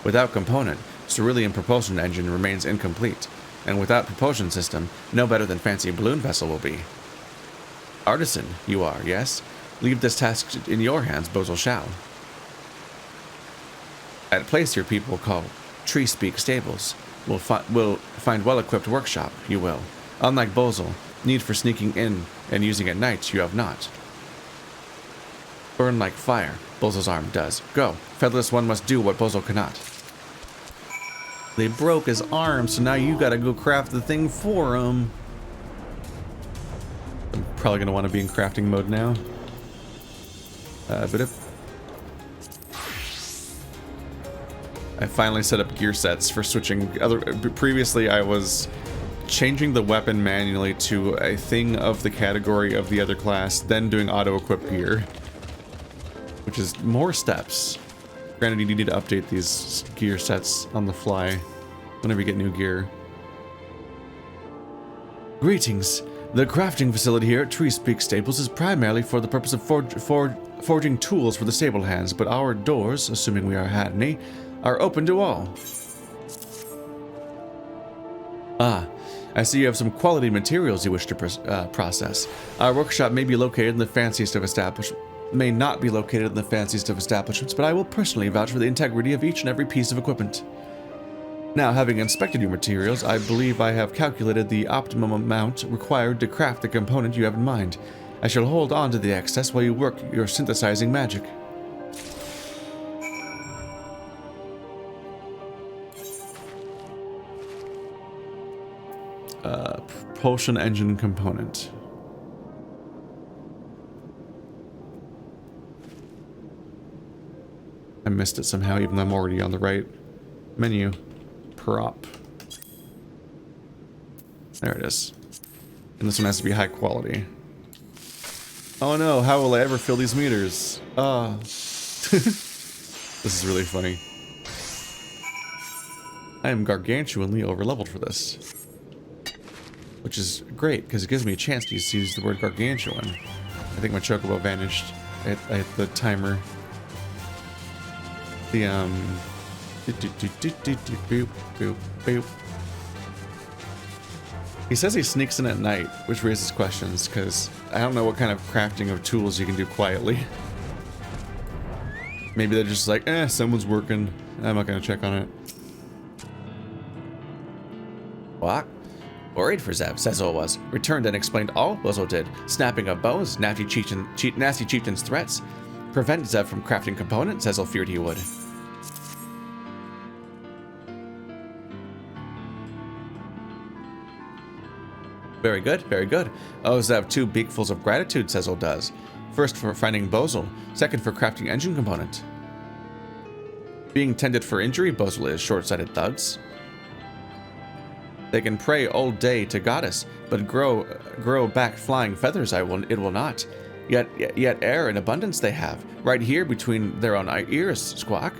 Without component, Cerulean propulsion engine remains incomplete, and without propulsion system, no better than fancy balloon vessel will be. Artisan, you are, yes? Leave this task in your hands, Bozo shall. At place your people call Tree Speak Stables, will find well-equipped workshop, you will. Unlike Bozo, need for sneaking in and using at night you have not. Burn like fire, Bozo's arm does. Go, featherless one must do what Bozo cannot. They broke his arm, so now you gotta go craft the thing for him. I'm probably gonna want to be in crafting mode now. But if I finally set up gear sets for switching. Previously, I was changing the weapon manually to a thing of the category of the other class, then doing auto-equip gear, which is more steps. Granted, you need to update these gear sets on the fly whenever you get new gear. Greetings. The crafting facility here at Tree Speak Stables is primarily for the purpose of forging tools for the stable hands, but our doors, assuming we are had any, are open to all. Ah, I see you have some quality materials you wish to process. Our workshop may be located in the fanciest of establishments. May not be located in the fanciest of establishments, but I will personally vouch for the integrity of each and every piece of equipment. Now, having inspected your materials, I believe I have calculated the optimum amount required to craft the component you have in mind. I shall hold on to the excess while you work your synthesizing magic. Propulsion engine component. I missed it somehow, even though I'm already on the right menu. Prop. There it is. And this one has to be high quality. Oh no, how will I ever fill these meters? This is really funny. I am gargantuanly overleveled for this. Which is great, because it gives me a chance to use the word gargantuan. I think my chocobo vanished at the timer. The, boop, boop, boop. He says he sneaks in at night, which raises questions, because I don't know what kind of crafting of tools you can do quietly. Maybe they're just like, someone's working. I'm not going to check on it. What? Worried for Zev, Cecil was. Returned and explained all Bozo did, snapping of bones, nasty chieftain's threats. Prevent Zev from crafting components, Cecil feared he would. Very good, very good. Oh, Zev, 2 beakfuls of gratitude, Cecil does. First for finding Bozel, second for crafting engine component. Being tended for injury, Bozel is short-sighted thugs. They can pray all day to goddess, but grow back flying feathers it will not. Yet air in abundance they have, right here between their own ears, Squawk.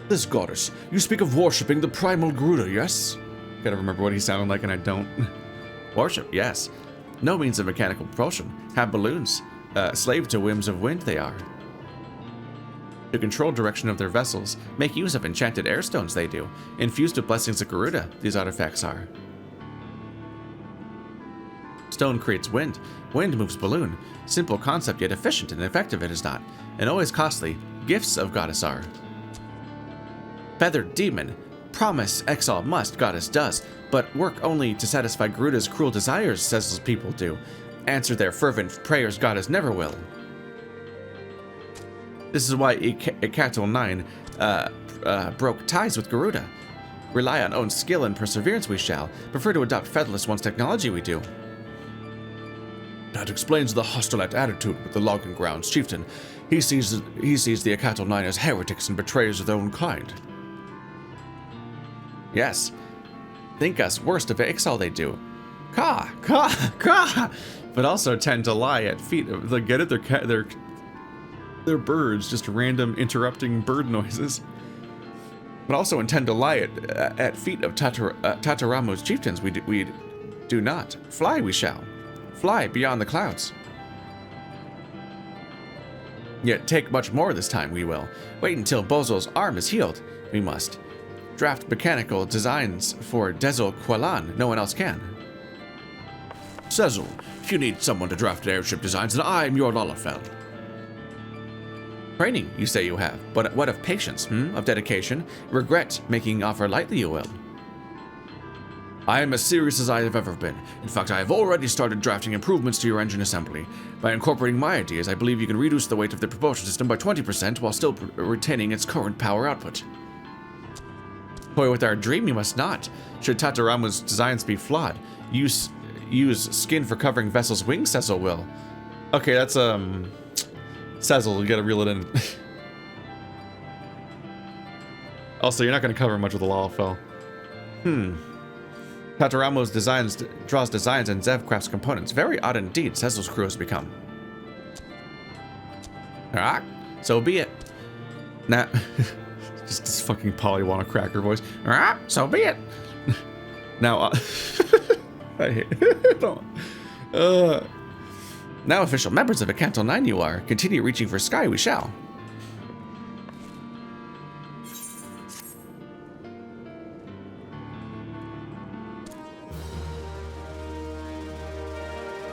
This goddess, you speak of worshipping the primal Garuda, yes? Gotta remember what he sounded like and I don't. Worship, yes. No means of mechanical propulsion. Have balloons. Slave to whims of wind they are. To control direction of their vessels, make use of enchanted air stones they do. Infused with blessings of Garuda, these artifacts are. Stone creates wind. Wind moves balloon. Simple concept yet efficient and effective it is not. And always costly. Gifts of goddess are. Feathered demon. Promise Exile must, goddess does. But work only to satisfy Garuda's cruel desires, says people do. Answer their fervent prayers goddess never will. This is why Ixali 9 broke ties with Garuda. Rely on own skill and perseverance we shall. Prefer to adopt Featherless One's technology we do. That explains the hostile attitude with the logging grounds, chieftain. He sees the Ixali 9 as heretics and betrayers of their own kind. Yes. Think us worst of Ixali they do. Caw. But also tend to lie at feet of the get it, they're birds, just random interrupting bird noises. But also intend to lie at feet of Tataramu's chieftains. We do not. Fly we shall. Fly beyond the clouds. Yet take much more this time we will. Wait until Bozo's arm is healed. We must. Draft mechanical designs for Dezel Quelan. No one else can. Sezel, if you need someone to draft airship designs, then I'm your Lalafell. Training, you say you have, but what of patience, Of dedication? Regret making offer lightly you will. I am as serious as I have ever been. In fact, I have already started drafting improvements to your engine assembly. By incorporating my ideas, I believe you can reduce the weight of the propulsion system by 20% while still retaining its current power output. Toy with our dream you must not. Should Tataramu's designs be flawed, use skin for covering vessels' wings, Cecil will. Okay, that's Cecil, you gotta reel it in. Also, you're not gonna cover much with the Lalafell. Tataramu's draws designs and Zev crafts components. Very odd indeed, Cecil's crew has become. Ah, so be it. Nah. Just this fucking Polywana cracker voice. Ah, so be it. Now, I hate Now official members of a Canton 9 you are. Continue reaching for sky we shall.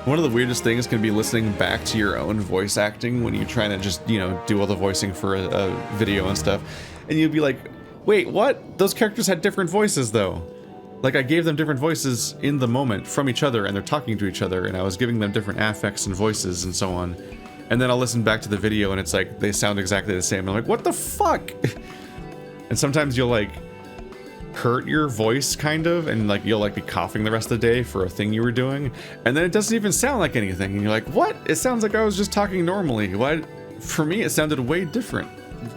One of the weirdest things can be listening back to your own voice acting when you're trying to just, you know, do all the voicing for a video and stuff. And you'd be like, wait, what? Those characters had different voices, though. Like, I gave them different voices in the moment from each other, and they're talking to each other, and I was giving them different affects and voices and so on. And then I'll listen back to the video, and it's like, they sound exactly the same. And I'm like, what the fuck? And sometimes you'll, like, hurt your voice, kind of, and, like, you'll, like, be coughing the rest of the day for a thing you were doing. And then it doesn't even sound like anything. And you're like, what? It sounds like I was just talking normally. Why? For me, it sounded way different.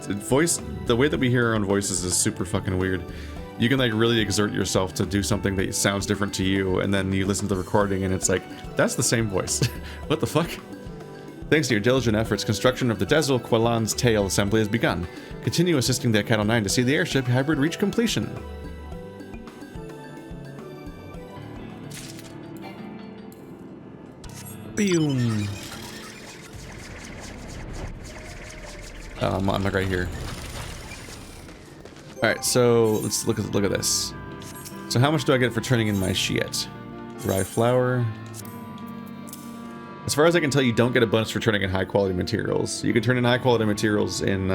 The way that we hear our own voices is super fucking weird. You can, like, really exert yourself to do something that sounds different to you, and then you listen to the recording and it's like, that's the same voice. What the fuck? Thanks to your diligent efforts, construction of the Dezel Qualan's tail assembly has begun. Continue assisting the Akato 9 to see the airship hybrid reach completion. Boom. Oh, I'm like right here. Alright, so let's look at this. So how much do I get for turning in my shit? Rye flour. As far as I can tell, you don't get a bonus for turning in high quality materials. You can turn in high quality materials in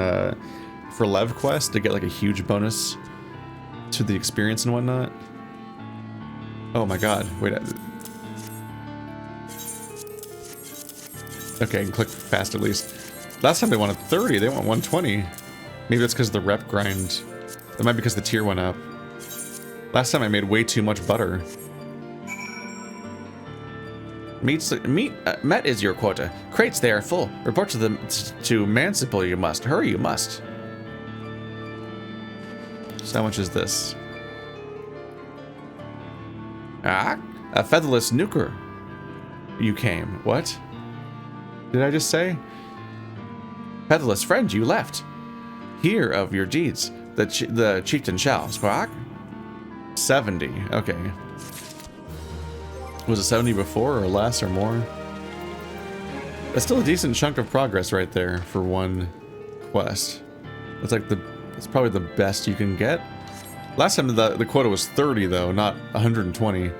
for Lev Quest to get like a huge bonus to the experience and whatnot. Oh my god, wait. Okay, I can click fast at least. Last time they wanted 30, they want 120. Maybe that's because of the rep grind. That might be because the tier went up. Last time I made way too much butter. Met is your quota. Crates, they are full. Report to them to Mancipal you must. Hurry, you must. So how much is this? Ah, a featherless nuker. You came. What? Did I just say? Featherless friend, you left. Hear of your deeds. The chieftain shall. Squawk? 70. Okay. Was it 70 before or less or more? That's still a decent chunk of progress right there for one quest. It's like it's probably the best you can get. Last time the quota was 30 though, not 120.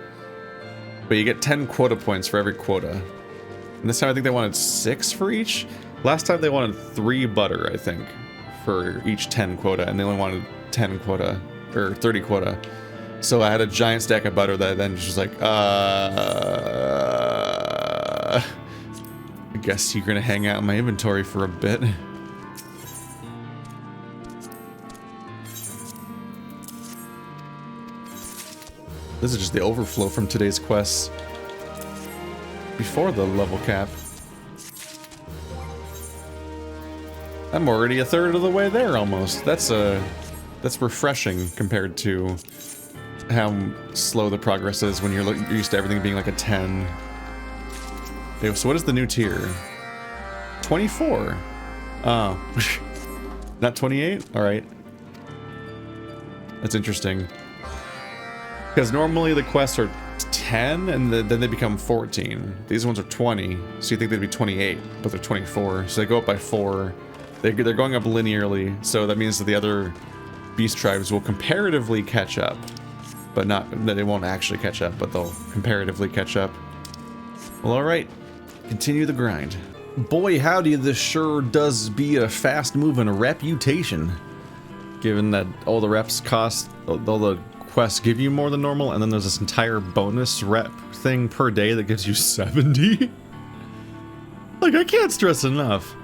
But you get 10 quota points for every quota. And this time I think they wanted 6 for each. Last time they wanted 3 butter, I think, for each 10 quota, and they only wanted 10 quota, or 30 quota. So I had a giant stack of butter that then just was like, I guess you're gonna hang out in my inventory for a bit. This is just the overflow from today's quests. Before the level cap. I'm already a third of the way there almost. That's refreshing compared to how slow the progress is when you're used to everything being like a 10. Okay, so what is the new tier? 24. Oh. Not 28? Alright. That's interesting. Because normally the quests are 10 and then they become 14. These ones are 20, so you think they'd be 28, but they're 24. So they go up by 4. They're going up linearly, so that means that the other beast tribes will comparatively catch up. But not that they won't actually catch up, but they'll comparatively catch up. Well, alright. Continue the grind. Boy, howdy, this sure does be a fast-moving reputation. Given that all the reps cost, all the quests give you more than normal, and then there's this entire bonus rep thing per day that gives you 70. Like, I can't stress enough.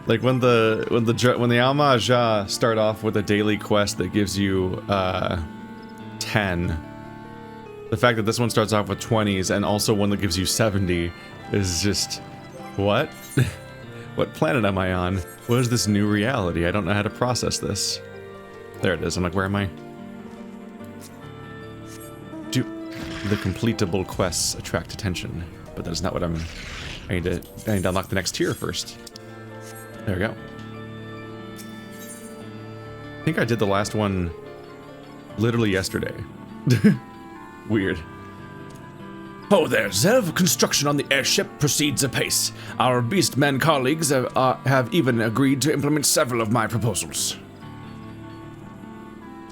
Like when the Alma-Aja start off with a daily quest that gives you 10. The fact that this one starts off with 20s and also one that gives you 70 is just, what? What planet am I on? What is this new reality? I don't know how to process this. There it is. I'm like, where am I? Do the completable quests attract attention? But that is not what I need to unlock the next tier first. There we go. I think I did the last one literally yesterday. Weird. Oh there, Zev. Construction on the airship proceeds apace. Our beastmen colleagues have even agreed to implement several of my proposals.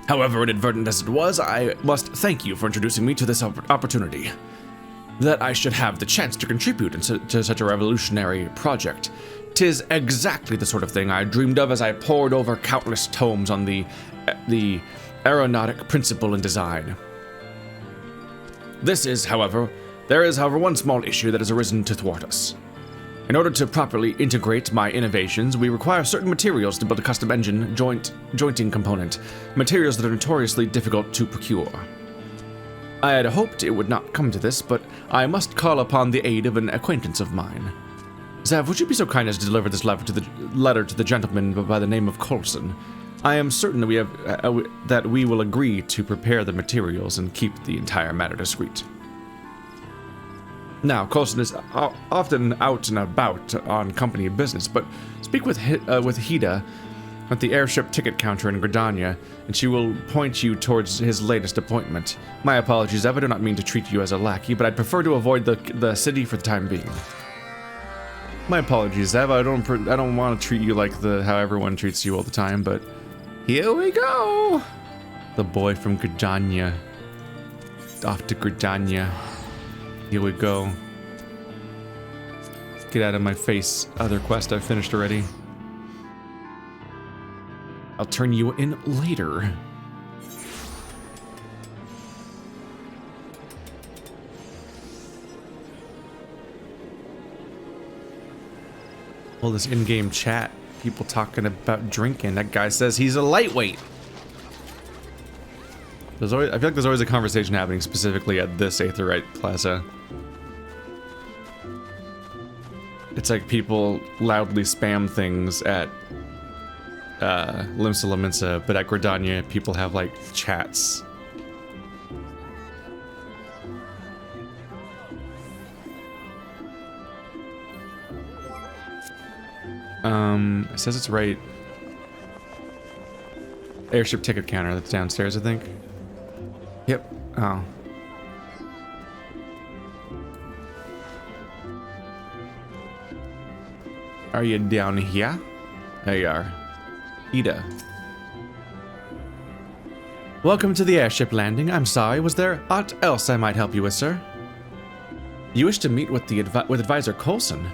However inadvertent as it was, I must thank you for introducing me to this opportunity. That I should have the chance to contribute to such a revolutionary project. 'Tis exactly the sort of thing I dreamed of as I pored over countless tomes on the aeronautic principle and design. There is, however, one small issue that has arisen to thwart us. In order to properly integrate my innovations, we require certain materials to build a custom engine jointing component, materials that are notoriously difficult to procure. I had hoped it would not come to this, but I must call upon the aid of an acquaintance of mine. Zev, would you be so kind as to deliver this letter to the gentleman by the name of Coulson? I am certain that we will agree to prepare the materials and keep the entire matter discreet. Now, Coulson is often out and about on company business, but speak with Hida at the airship ticket counter in Gridania, and she will point you towards his latest appointment. My apologies, Zev, I do not mean to treat you as a lackey, but I'd prefer to avoid the city for the time being. My apologies, Zev. I don't want to treat you like how everyone treats you all the time, but here we go. The boy from Gridania. Off to Gridania. Here we go. Get out of my face. Other quest I've finished already. I'll turn you in later. All this in-game chat, people talking about drinking. That guy says he's a lightweight. I feel like there's always a conversation happening specifically at this Aetherite Plaza. It's like people loudly spam things at Limsa Laminsa, but at Gridania, people have like chats. It says it's right. Airship ticket counter that's downstairs, I think. Yep. Oh. Are you down here? There you are. Ida. Welcome to the airship landing. I'm sorry, was there aught else I might help you with, sir? You wish to meet with with Advisor Coulson?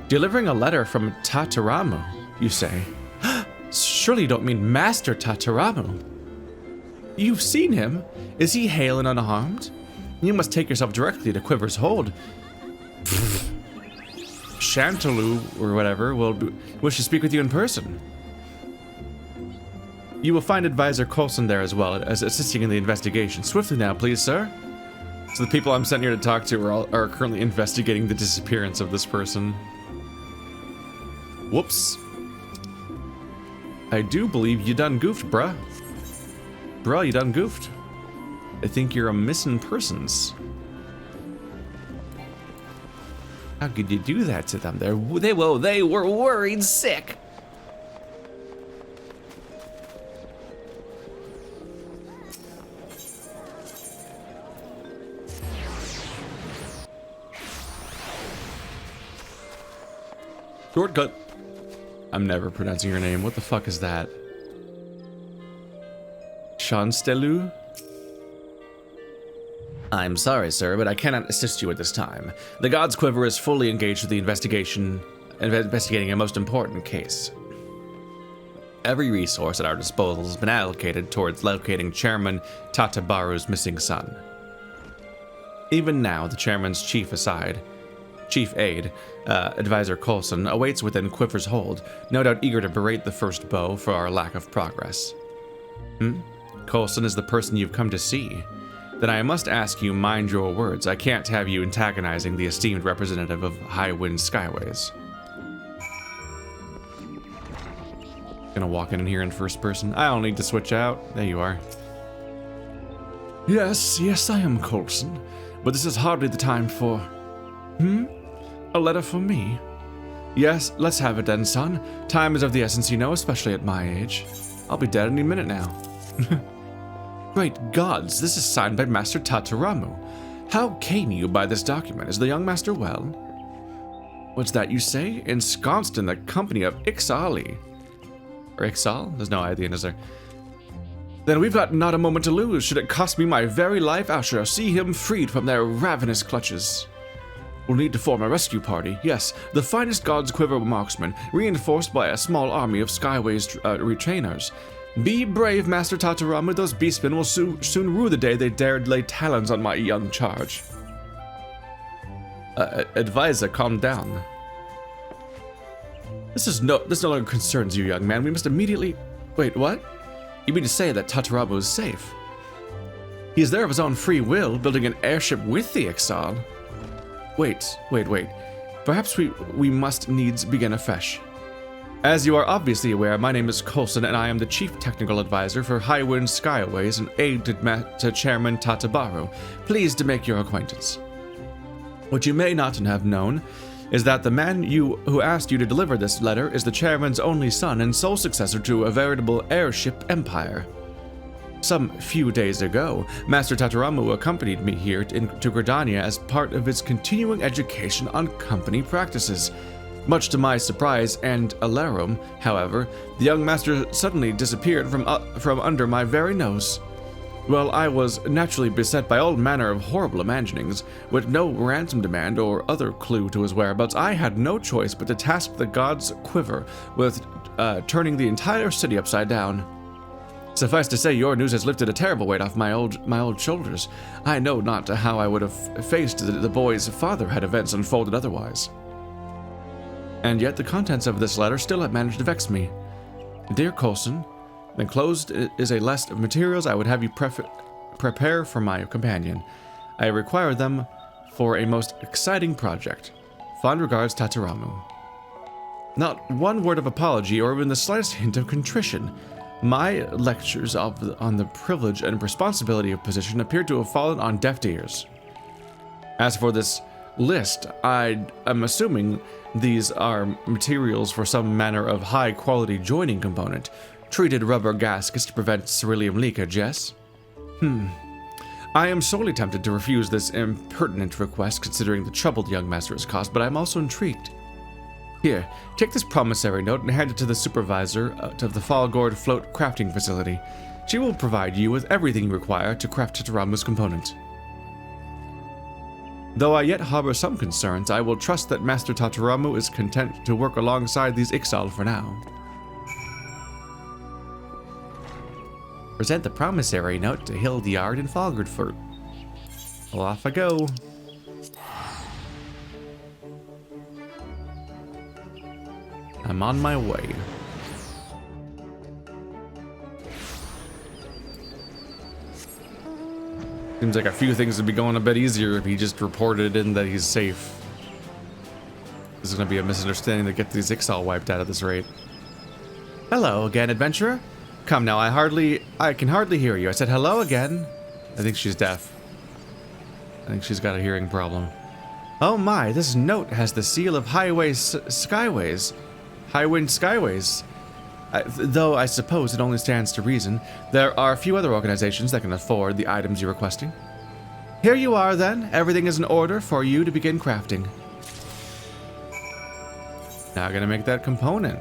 Delivering a letter from Tataramu, you say? Surely you don't mean Master Tataramu. You've seen him. Is he hale and unharmed? You must take yourself directly to Quiver's Hold. Chantalou, or whatever, will wish to speak with you in person. You will find Advisor Coulson there as well, as assisting in the investigation. Swiftly now, please, sir. So the people I'm sent here to talk to are currently investigating the disappearance of this person. Whoops. I do believe you done goofed, bruh. Bruh, you done goofed. I think you're a missing persons. How could you do that to them? They were worried sick. Shortcut. I'm never pronouncing your name. What the fuck is that? Shanstelu? I'm sorry, sir, but I cannot assist you at this time. The God's Quiver is fully engaged with the investigating a most important case. Every resource at our disposal has been allocated towards locating Chairman Tatabaru's missing son. Even now, the chairman's chief aide, Advisor Coulson, awaits within Quiver's Hold, no doubt eager to berate the first bow for our lack of progress. Coulson is the person you've come to see. Then I must ask you mind your words. I can't have you antagonizing the esteemed representative of High Wind Skyways. Gonna walk in here in first person. I don't need to switch out. There you are. Yes, I am Coulson. But this is hardly the time for... A letter for me? Yes, let's have it then, son. Time is of the essence, you know, especially at my age. I'll be dead any minute now. Great gods, this is signed by Master Tataramu. How came you by this document? Is the young master well? What's that you say? Ensconced in the company of Ixali. Or Ixal? There's no I at the end, is there? Then we've got not a moment to lose. Should it cost me my very life, I shall see him freed from their ravenous clutches. We'll need to form a rescue party. Yes, the finest God's Quiver marksmen, reinforced by a small army of Skyways retainers. Be brave, Master Tataramu. Those beastmen will soon rue the day they dared lay talons on my young charge. Advisor, calm down. This no longer concerns you, young man. We must immediately... Wait, what? You mean to say that Tataramu is safe? He is there of his own free will, building an airship with the Ixal. Wait. Perhaps we must needs begin afresh. As you are obviously aware, my name is Coulson, and I am the Chief Technical Advisor for Highwind Skyways and aide to Chairman Tatabaru. Pleased to make your acquaintance. What you may not have known is that the man who asked you to deliver this letter is the Chairman's only son and sole successor to a veritable airship empire. Some few days ago, Master Tataramu accompanied me here to Gridania as part of his continuing education on company practices. Much to my surprise and alarum, however, the young master suddenly disappeared from under my very nose. Well, I was naturally beset by all manner of horrible imaginings. With no ransom demand or other clue to his whereabouts, I had no choice but to task the God's Quiver with turning the entire city upside down. Suffice to say, your news has lifted a terrible weight off my old shoulders. I know not how I would have faced the boy's father had events unfolded otherwise. And yet the contents of this letter still have managed to vex me. Dear Coulson, enclosed is a list of materials I would have you prepare for my companion. I require them for a most exciting project. Fond regards, Tataramu. Not one word of apology or even the slightest hint of contrition. My lectures on the privilege and responsibility of position appear to have fallen on deaf ears. As for this list, I am assuming these are materials for some manner of high-quality joining component. Treated rubber gaskets to prevent ceruleum leakage, yes? I am sorely tempted to refuse this impertinent request considering the trouble the young master has caused, but I am also intrigued. Here, take this promissory note and hand it to the supervisor of the Fallgourd Float crafting facility. She will provide you with everything you require to craft Tataramu's component. Though I yet harbor some concerns, I will trust that Master Tataramu is content to work alongside these Ixal for now. Present the promissory note to Hildyard and Fallgourdfurt. Well, off I go. I'm on my way. Seems like a few things would be going a bit easier if he just reported in that he's safe. This is going to be a misunderstanding to get these Ixal wiped out at this rate. Hello again, adventurer. Come now, I can hardly hear you. I said hello again. I think she's deaf. I think she's got a hearing problem. Oh my, this note has the seal of Skyways. Highwind Skyways. Though I suppose it only stands to reason, there are a few other organizations that can afford the items you're requesting. Here you are then. Everything is in order for you to begin crafting. Now I'm gonna make that component.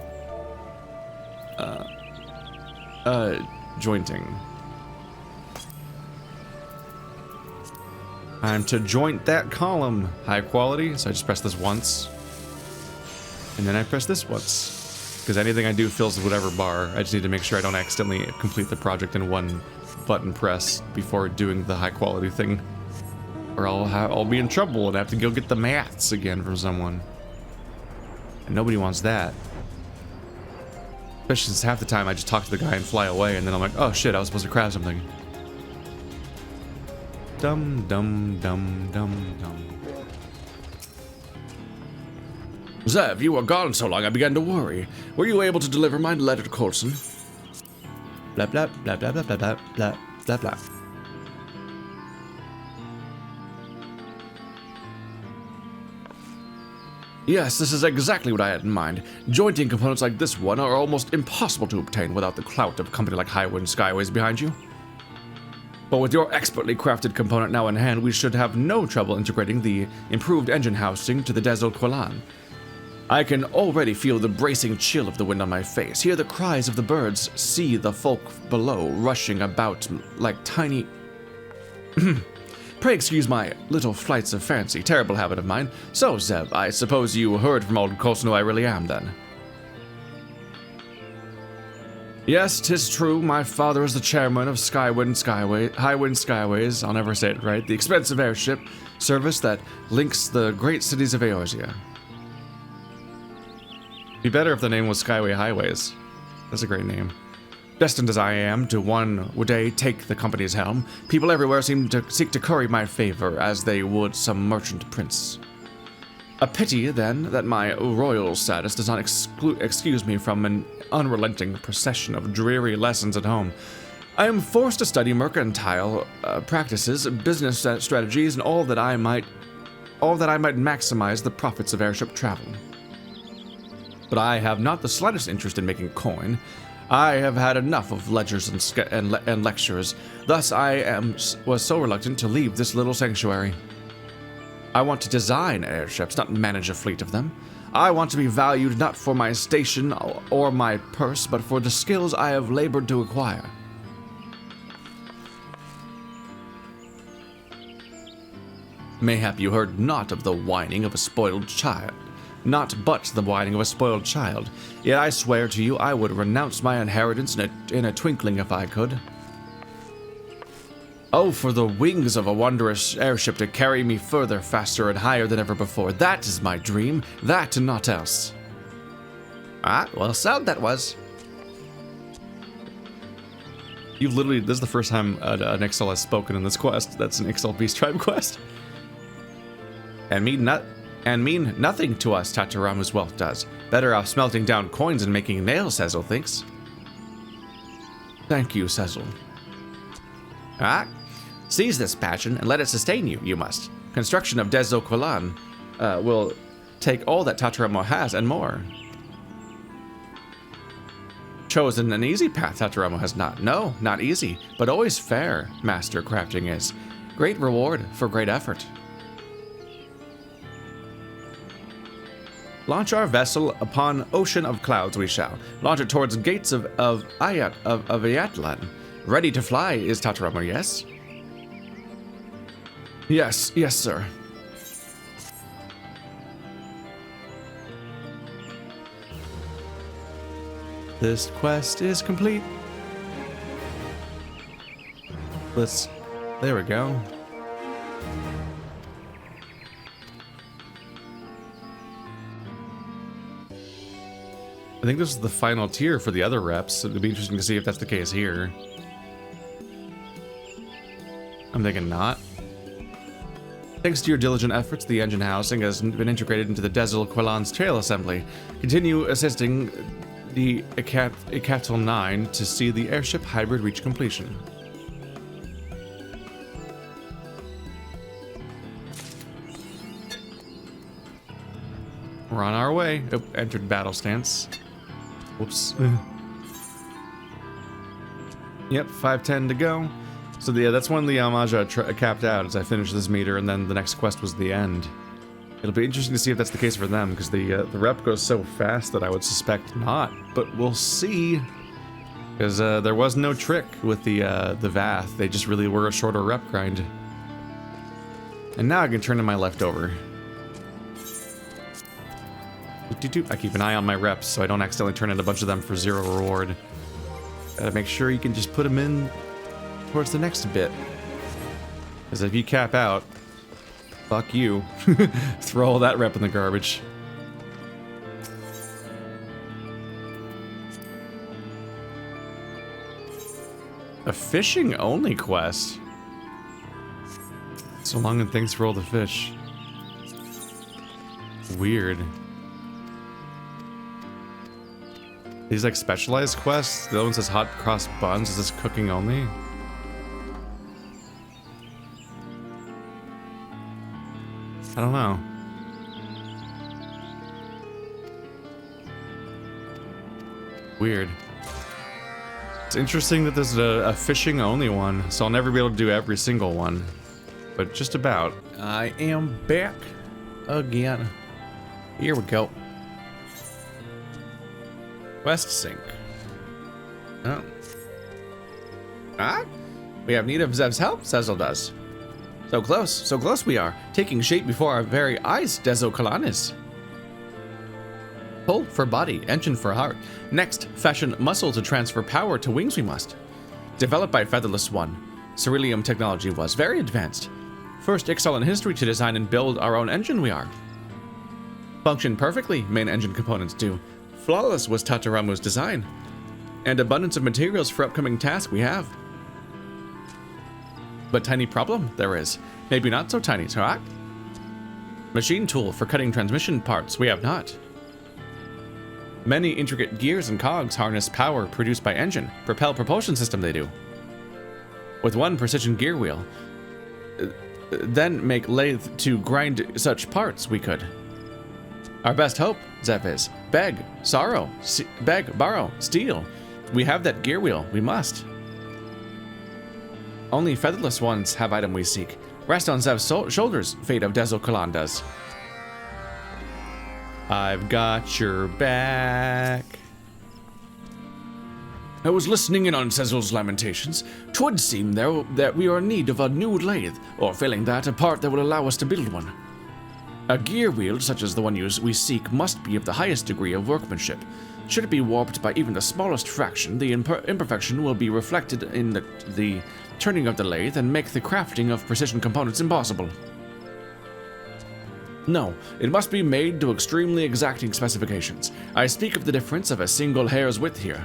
Jointing. I'm to joint that column. High quality, so I just press this once. And then I press this once. Because anything I do fills whatever bar. I just need to make sure I don't accidentally complete the project in one button press before doing the high quality thing. Or I'll be in trouble and have to go get the maths again from someone. And nobody wants that. Especially since half the time I just talk to the guy and fly away, and then I'm like, oh shit, I was supposed to craft something. Dum dum dum dum dum. Zev, you were gone so long I began to worry. Were you able to deliver my letter to Coulson? Blah blah blah blah blah blah blah blah blah blah. Yes, this is exactly what I had in mind. Jointing components like this one are almost impossible to obtain without the clout of a company like Highwind Skyways behind you. But with your expertly crafted component now in hand, we should have no trouble integrating the improved engine housing to the Desel Qualan. I can already feel the bracing chill of the wind on my face, hear the cries of the birds, see the folk below rushing about like tiny... Pray excuse my little flights of fancy, terrible habit of mine. So, Zeb, I suppose you heard from old Colson who I really am, then? Yes, 'tis true, my father is the chairman of Highwind Skyways, I'll never say it right, the expensive airship service that links the great cities of Eorzea. Be better if the name was Skyway Highways. That's a great name. Destined as I am to one day take the company's helm, people everywhere seem to seek to curry my favor as they would some merchant prince. A pity, then, that my royal status does not excuse me from an unrelenting procession of dreary lessons at home. I am forced to study mercantile practices, business strategies, and all that I might maximize the profits of airship travel. But I have not the slightest interest in making coin. I have had enough of ledgers and lectures. Thus, was so reluctant to leave this little sanctuary. I want to design airships, not manage a fleet of them. I want to be valued not for my station or my purse, but for the skills I have labored to acquire. Mayhap you heard not of the whining of a spoiled child. Not but the whining of a spoiled child. Yet I swear to you I would renounce my inheritance in a twinkling if I could. Oh, for the wings of a wondrous airship to carry me further, faster, and higher than ever before. That is my dream, that and not else. Ah, well said that was. You've literally, this is the first time an Ixal has spoken in this quest. That's an Ixal Beast Tribe quest. And mean nothing to us, Tataramu's wealth does. Better off smelting down coins and making nails, Sezel thinks. Thank you, Sezel. Ah, seize this passion and let it sustain you, you must. Construction of Desel Qualan will take all that Tataramu has and more. Chosen an easy path Tataramu has not. No, not easy, but always fair, master crafting is. Great reward for great effort. Launch our vessel upon ocean of clouds we shall. Launch it towards gates of Ayatlan. Ready to fly is Tataramu, yes? Yes, sir. This quest is complete. There we go. I think this is the final tier for the other reps, so it'll be interesting to see if that's the case here. I'm thinking not. Thanks to your diligent efforts, the engine housing has been integrated into the Desel Qualan's tail assembly. Continue assisting the Ixali 9 to see the airship hybrid reach completion. We're on our way. Oh, entered battle stance. Whoops. Yep, 5:10 to go. So yeah, that's when the Amaja capped out as I finished this meter, and then the next quest was the end. It'll be interesting to see if that's the case for them, because the rep goes so fast that I would suspect not, but we'll see. Because there was no trick with the Vath, they just really were a shorter rep grind. And now I can turn in my leftover. I keep an eye on my reps so I don't accidentally turn in a bunch of them for 0 reward. Gotta make sure you can just put them in towards the next bit. Because if you cap out, fuck you. Throw all that rep in the garbage. A fishing only quest. So long and thanks for all the fish. Weird. These like specialized quests. The other one says hot cross buns. Is this cooking only? I don't know. Weird. It's interesting that there's a fishing only one, so I'll never be able to do every single one. But just about. I am back again. Here we go. Quest sync. Oh. Ah? We have need of Zev's help, Cecil does. So close we are, taking shape before our very eyes, Desocalanis. Pull for body, engine for heart. Next, fashion muscle to transfer power to wings we must. Developed by Featherless One, Ceruleum technology was very advanced. First Ixali in history to design and build our own engine we are. Function perfectly, main engine components do. Flawless was Tataramu's design. And abundance of materials for upcoming tasks we have. But tiny problem there is. Maybe not so tiny, correct? Machine tool for cutting transmission parts we have not. Many intricate gears and cogs harness power produced by engine. Propulsion system they do. With one precision gear wheel. Then make lathe to grind such parts we could. Our best hope, Zev, is beg, borrow, steal. We have that gear wheel, we must. Only featherless ones have item we seek. Rest on Zev's shoulders, fate of Dezocalan does. I've got your back. I was listening in on Cecil's lamentations. 'Twould seem there that we are in need of a new lathe, or failing that, a part that will allow us to build one. A gear wheel, such as the one we seek, must be of the highest degree of workmanship. Should it be warped by even the smallest fraction, the imperfection will be reflected in the turning of the lathe and make the crafting of precision components impossible. No, it must be made to extremely exacting specifications. I speak of the difference of a single hair's width here.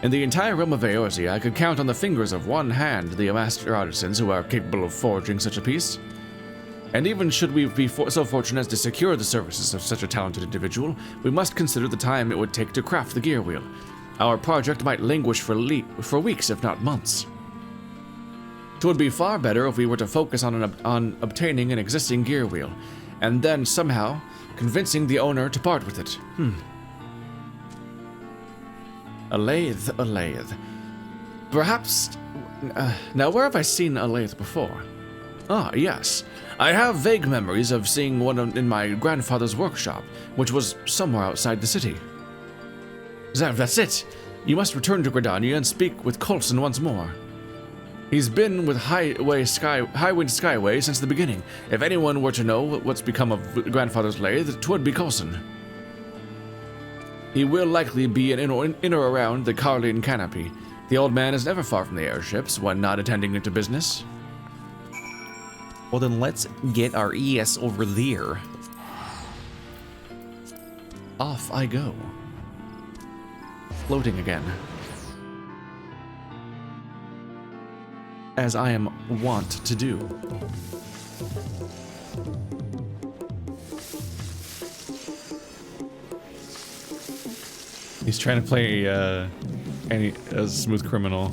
In the entire realm of Eorzea, I could count on the fingers of one hand the master artisans who are capable of forging such a piece. And even should we be so fortunate as to secure the services of such a talented individual, we must consider the time it would take to craft the gear wheel. Our project might languish for weeks, if not months. It would be far better if we were to focus on obtaining an existing gear wheel, and then somehow convincing the owner to part with it. A lathe. Perhaps... now, where have I seen a lathe before? Ah, yes. I have vague memories of seeing one in my grandfather's workshop, which was somewhere outside the city. Zev, that's it. You must return to Gridania and speak with Coulson once more. He's been with Highwind Skyway since the beginning. If anyone were to know what's become of grandfather's lathe, 'twould be Coulson. He will likely be in or around the Garlean canopy. The old man is never far from the airships when not attending to business. Well, then let's get our ES over there. Off I go. Floating again. As I am wont to do. He's trying to play a smooth criminal.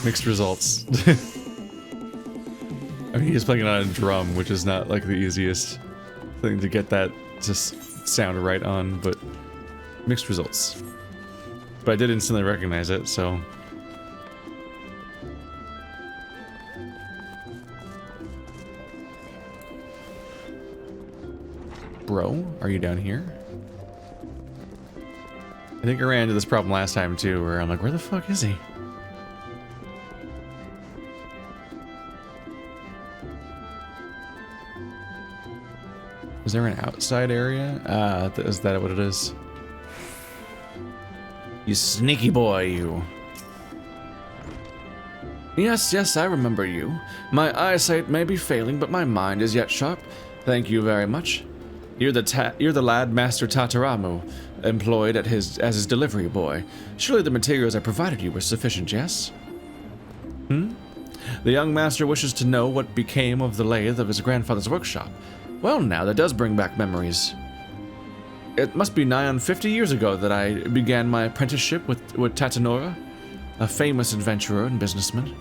Mixed results. I mean, he's playing it on a drum, which is not like the easiest thing to get that to sound right on, but mixed results. But I did instantly recognize it, so. Bro, are you down here? I think I ran into this problem last time too, where I'm like, where the fuck is he? Is there an outside area? Is that what it is? You sneaky boy, you. Yes, I remember you. My eyesight may be failing, but my mind is yet sharp. Thank you very much. You're the lad Master Tataramu, employed as his delivery boy. Surely the materials I provided you were sufficient, yes? The young master wishes to know what became of the lathe of his grandfather's workshop. Well, now, that does bring back memories. It must be nigh on 50 years ago that I began my apprenticeship with Tatanora, a famous adventurer and businessman.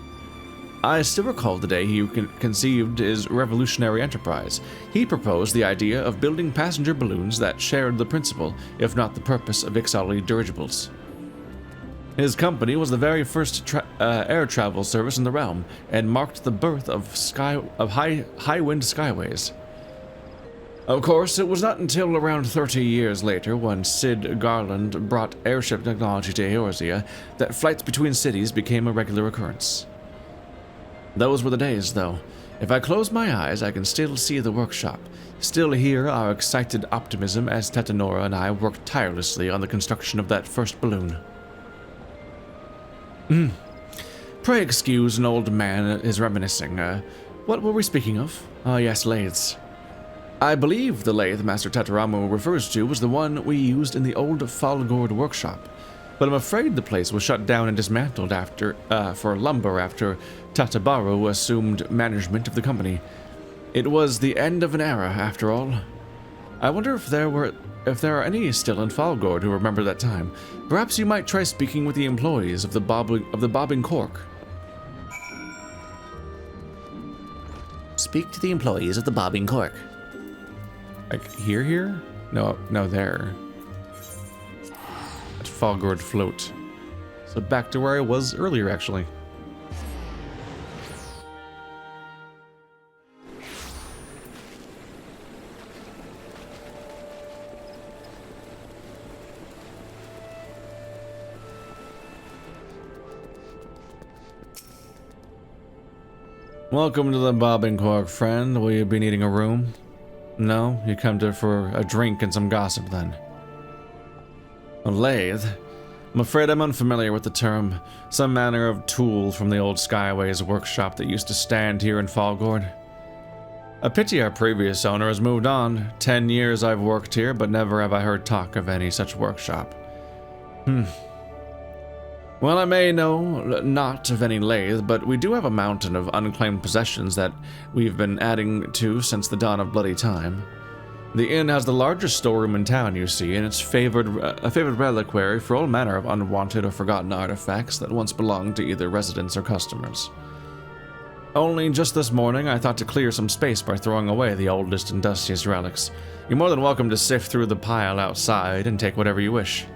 I still recall the day he conceived his revolutionary enterprise. He proposed the idea of building passenger balloons that shared the principle, if not the purpose, of Ixali dirigibles. His company was the very first air travel service in the realm, and marked the birth of high-wind skyways. Of course, it was not until around 30 years later, when Sid Garland brought airship technology to Eorzea, that flights between cities became a regular occurrence. Those were the days, though. If I close my eyes, I can still see the workshop, still hear our excited optimism as Tatanora and I worked tirelessly on the construction of that first balloon. Pray excuse an old man is reminiscing. What were we speaking of? Ah, yes, lathes. I believe the lathe Master Tataramu refers to was the one we used in the old Falgord workshop, but I'm afraid the place was shut down and dismantled for lumber after Tatabaru assumed management of the company. It was the end of an era, after all. I wonder if there are any still in Falgord who remember that time. Perhaps you might try speaking with the employees of the Bobbing Cork. Speak to the employees of the Bobbing Cork. Like here? No, there. At Falgord Float. So back to where I was earlier, actually. Welcome to the Bobbing Cork, friend. Will you be needing a room? No? You come to for a drink and some gossip, then? A lathe? I'm afraid I'm unfamiliar with the term. Some manner of tool from the old Skyways workshop that used to stand here in Falgord. A pity our previous owner has moved on. 10 years I've worked here, but never have I heard talk of any such workshop. Well, I may know not of any lathe, but we do have a mountain of unclaimed possessions that we've been adding to since the dawn of bloody time. The inn has the largest storeroom in town, you see, and it's a favored reliquary for all manner of unwanted or forgotten artifacts that once belonged to either residents or customers. Only just this morning, I thought to clear some space by throwing away the oldest and dustiest relics. You're more than welcome to sift through the pile outside and take whatever you wish.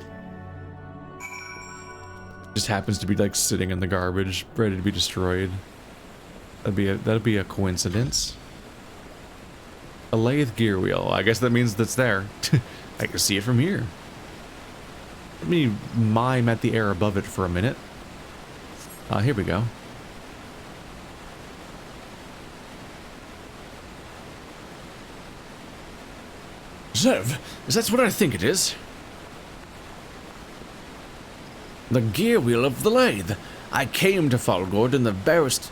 Just happens to be like sitting in the garbage, ready to be destroyed. That'd be a coincidence. A lathe gear wheel. I guess that means that's there. I can see it from here. Let me mime at the air above it for a minute. Here we go. Zev, that's what I think it is. The gear wheel of the lathe. I came to Falgord in the barest,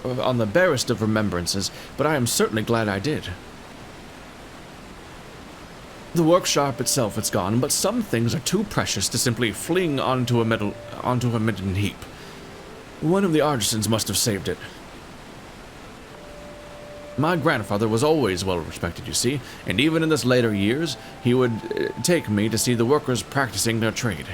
on the barest of remembrances, but I am certainly glad I did. The workshop itself is gone, but some things are too precious to simply fling onto a midden heap. One of the artisans must have saved it. My grandfather was always well respected, you see, and even in his later years, he would take me to see the workers practicing their trade.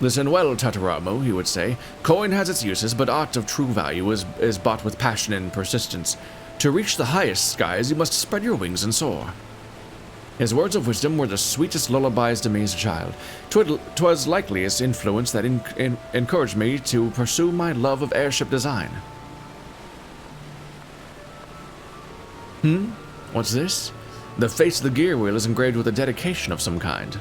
Listen well, Tataramu, he would say. Coin has its uses, but art of true value is bought with passion and persistence. To reach the highest skies, you must spread your wings and soar. His words of wisdom were the sweetest lullabies to me as a child. 'Twas likely his influence that encouraged me to pursue my love of airship design. What's this? The face of the gear wheel is engraved with a dedication of some kind.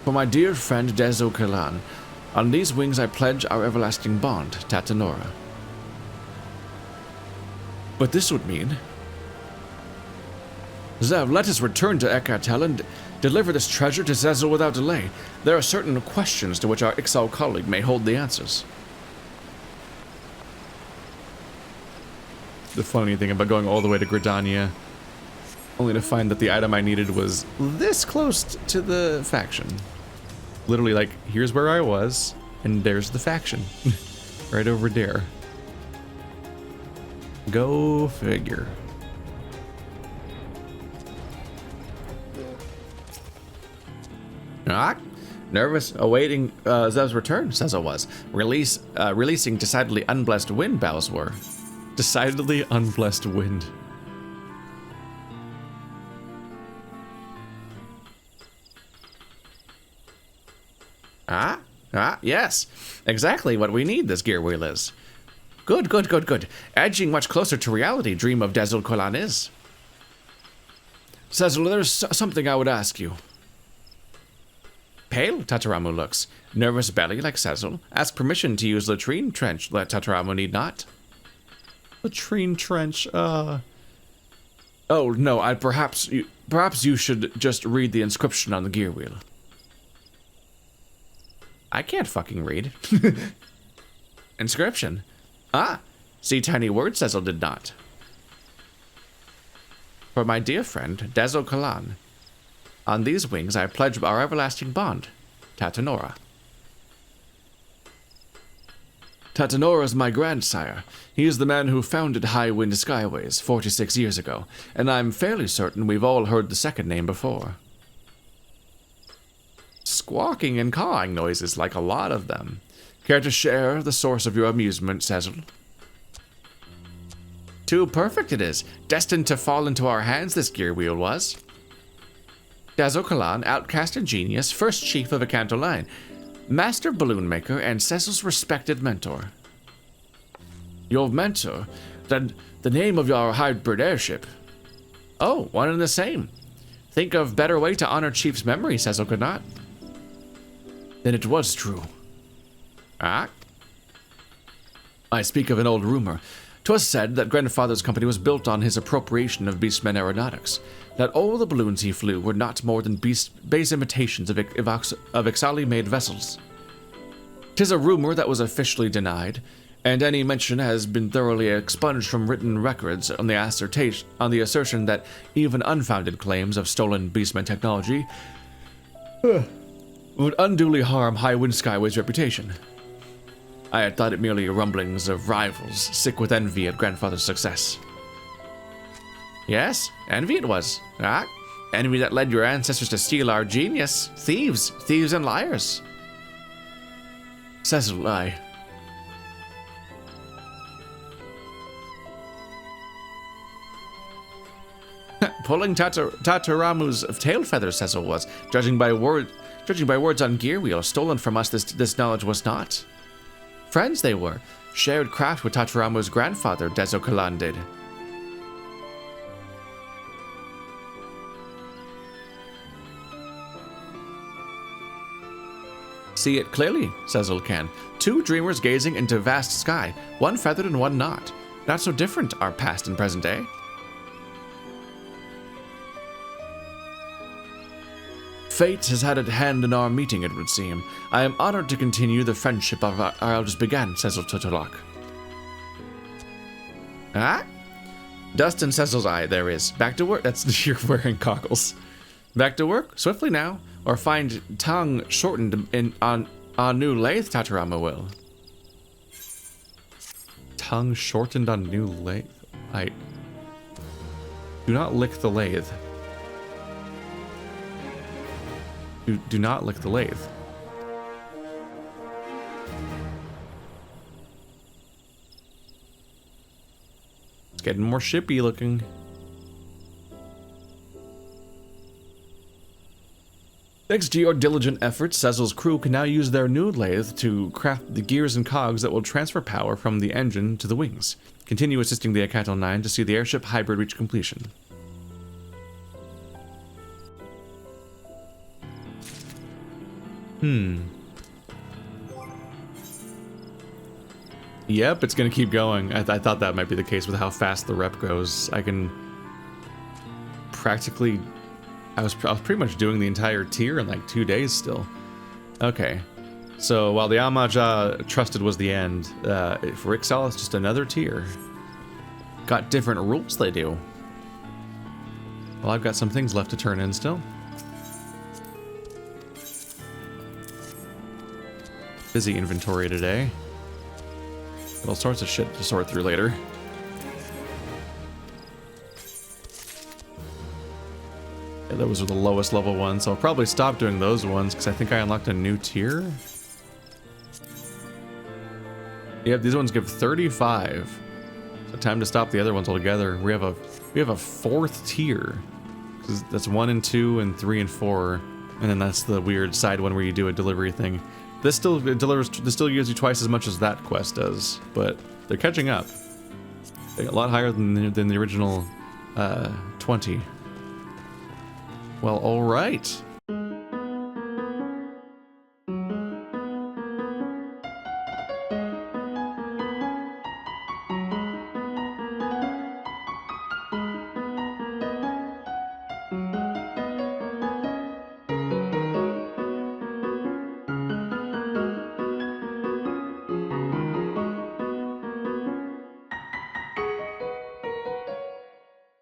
For my dear friend Dezo Kalan, on these wings I pledge our everlasting bond, Tatanora. But this would mean... Zev, let us return to Ekatel and deliver this treasure to Zezel without delay. There are certain questions to which our Ixal colleague may hold the answers. The funny thing about going all the way to Gridania, only to find that the item I needed was this close to the faction. Literally, like, here's where I was, and there's the faction. Right over there. Go figure. Nervous, awaiting Zev's return, Cecil was. Releasing decidedly unblessed wind, bows were. Decidedly unblessed wind. Yes. Exactly what we need, this gear wheel is. Good. Edging much closer to reality, dream of Dezel Kolan is. Cecil, there's something I would ask you. Pale, Tataramu looks. Nervous belly like Cecil. Ask permission to use latrine trench, let Tataramu need not. Latrine trench, Oh, no, perhaps you should just read the inscription on the gear wheel. I can't fucking read. Inscription? See tiny words, Cecil did not. For my dear friend, Dezel Kalan. On these wings I pledge our everlasting bond, Tatanora. Tatanora is my grandsire. He is the man who founded High Wind Skyways 46 years ago, and I'm fairly certain we've all heard the second name before. Squawking and cawing noises like a lot of them. Care to share the source of your amusement, Cecil? Too perfect it is. Destined to fall into our hands, this gear wheel was. Dezel Kalan, outcasted genius, first chief of a Canto line, master balloon maker, and Cecil's respected mentor. Your mentor? Then the name of your hybrid airship? Oh, one and the same. Think of better way to honor Chief's memory, Cecil could not. Then it was true. I speak of an old rumor. 'Twas said that grandfather's company was built on his appropriation of beastmen aeronautics, that all the balloons he flew were not more than base imitations of Ixali-made vessels. 'Tis a rumor that was officially denied, and any mention has been thoroughly expunged from written records on the assertion that even unfounded claims of stolen beastmen technology would unduly harm High Wind Skyway's reputation. I had thought it merely rumblings of rivals, sick with envy at grandfather's success. Yes, envy it was. Envy that led your ancestors to steal our genius. Thieves and liars. Cecil, Pulling Tataramu's tail feathers, Cecil was, judging by words on gear wheel, stolen from us this knowledge was not. Friends they were, shared craft with Tataramu's grandfather, Dezel Kalan did. See it clearly, Cecil can. Two dreamers gazing into vast sky, one feathered and one not. Not so different our past and present day. Fate has had a hand in our meeting, it would seem. I am honored to continue the friendship our elders began, Cecil Totolok. Dust in Cecil's eye, there is. Back to work. That's, you're wearing goggles. Back to work, swiftly now, or find tongue shortened on new lathe, Tataramu will. Tongue shortened on new lathe? Do not lick the lathe. Do not lick the lathe. It's getting more shippy looking. Thanks to your diligent efforts, Cecil's crew can now use their new lathe to craft the gears and cogs that will transfer power from the engine to the wings. Continue assisting the Akato 9 to see the airship hybrid reach completion. Yep, it's gonna keep going. I thought that might be the case with how fast the rep goes. I can practically... I was pretty much doing the entire tier in like 2 days still. Okay. So while the Amaja trusted was the end, for Ixali it's just another tier. Got different rules they do. Well, I've got some things left to turn in still. Busy inventory today. Got all sorts of shit to sort through later. Yeah, those were the lowest level ones, so I'll probably stop doing those ones because I think I unlocked a new tier. Yep, these ones give 35. So time to stop the other ones altogether. We have a fourth tier. That's 1 and 2 and 3 and 4, and then that's the weird side one where you do a delivery thing. This still gives you twice as much as that quest does, but they're catching up. They're a lot higher than the original 20. Well, all right.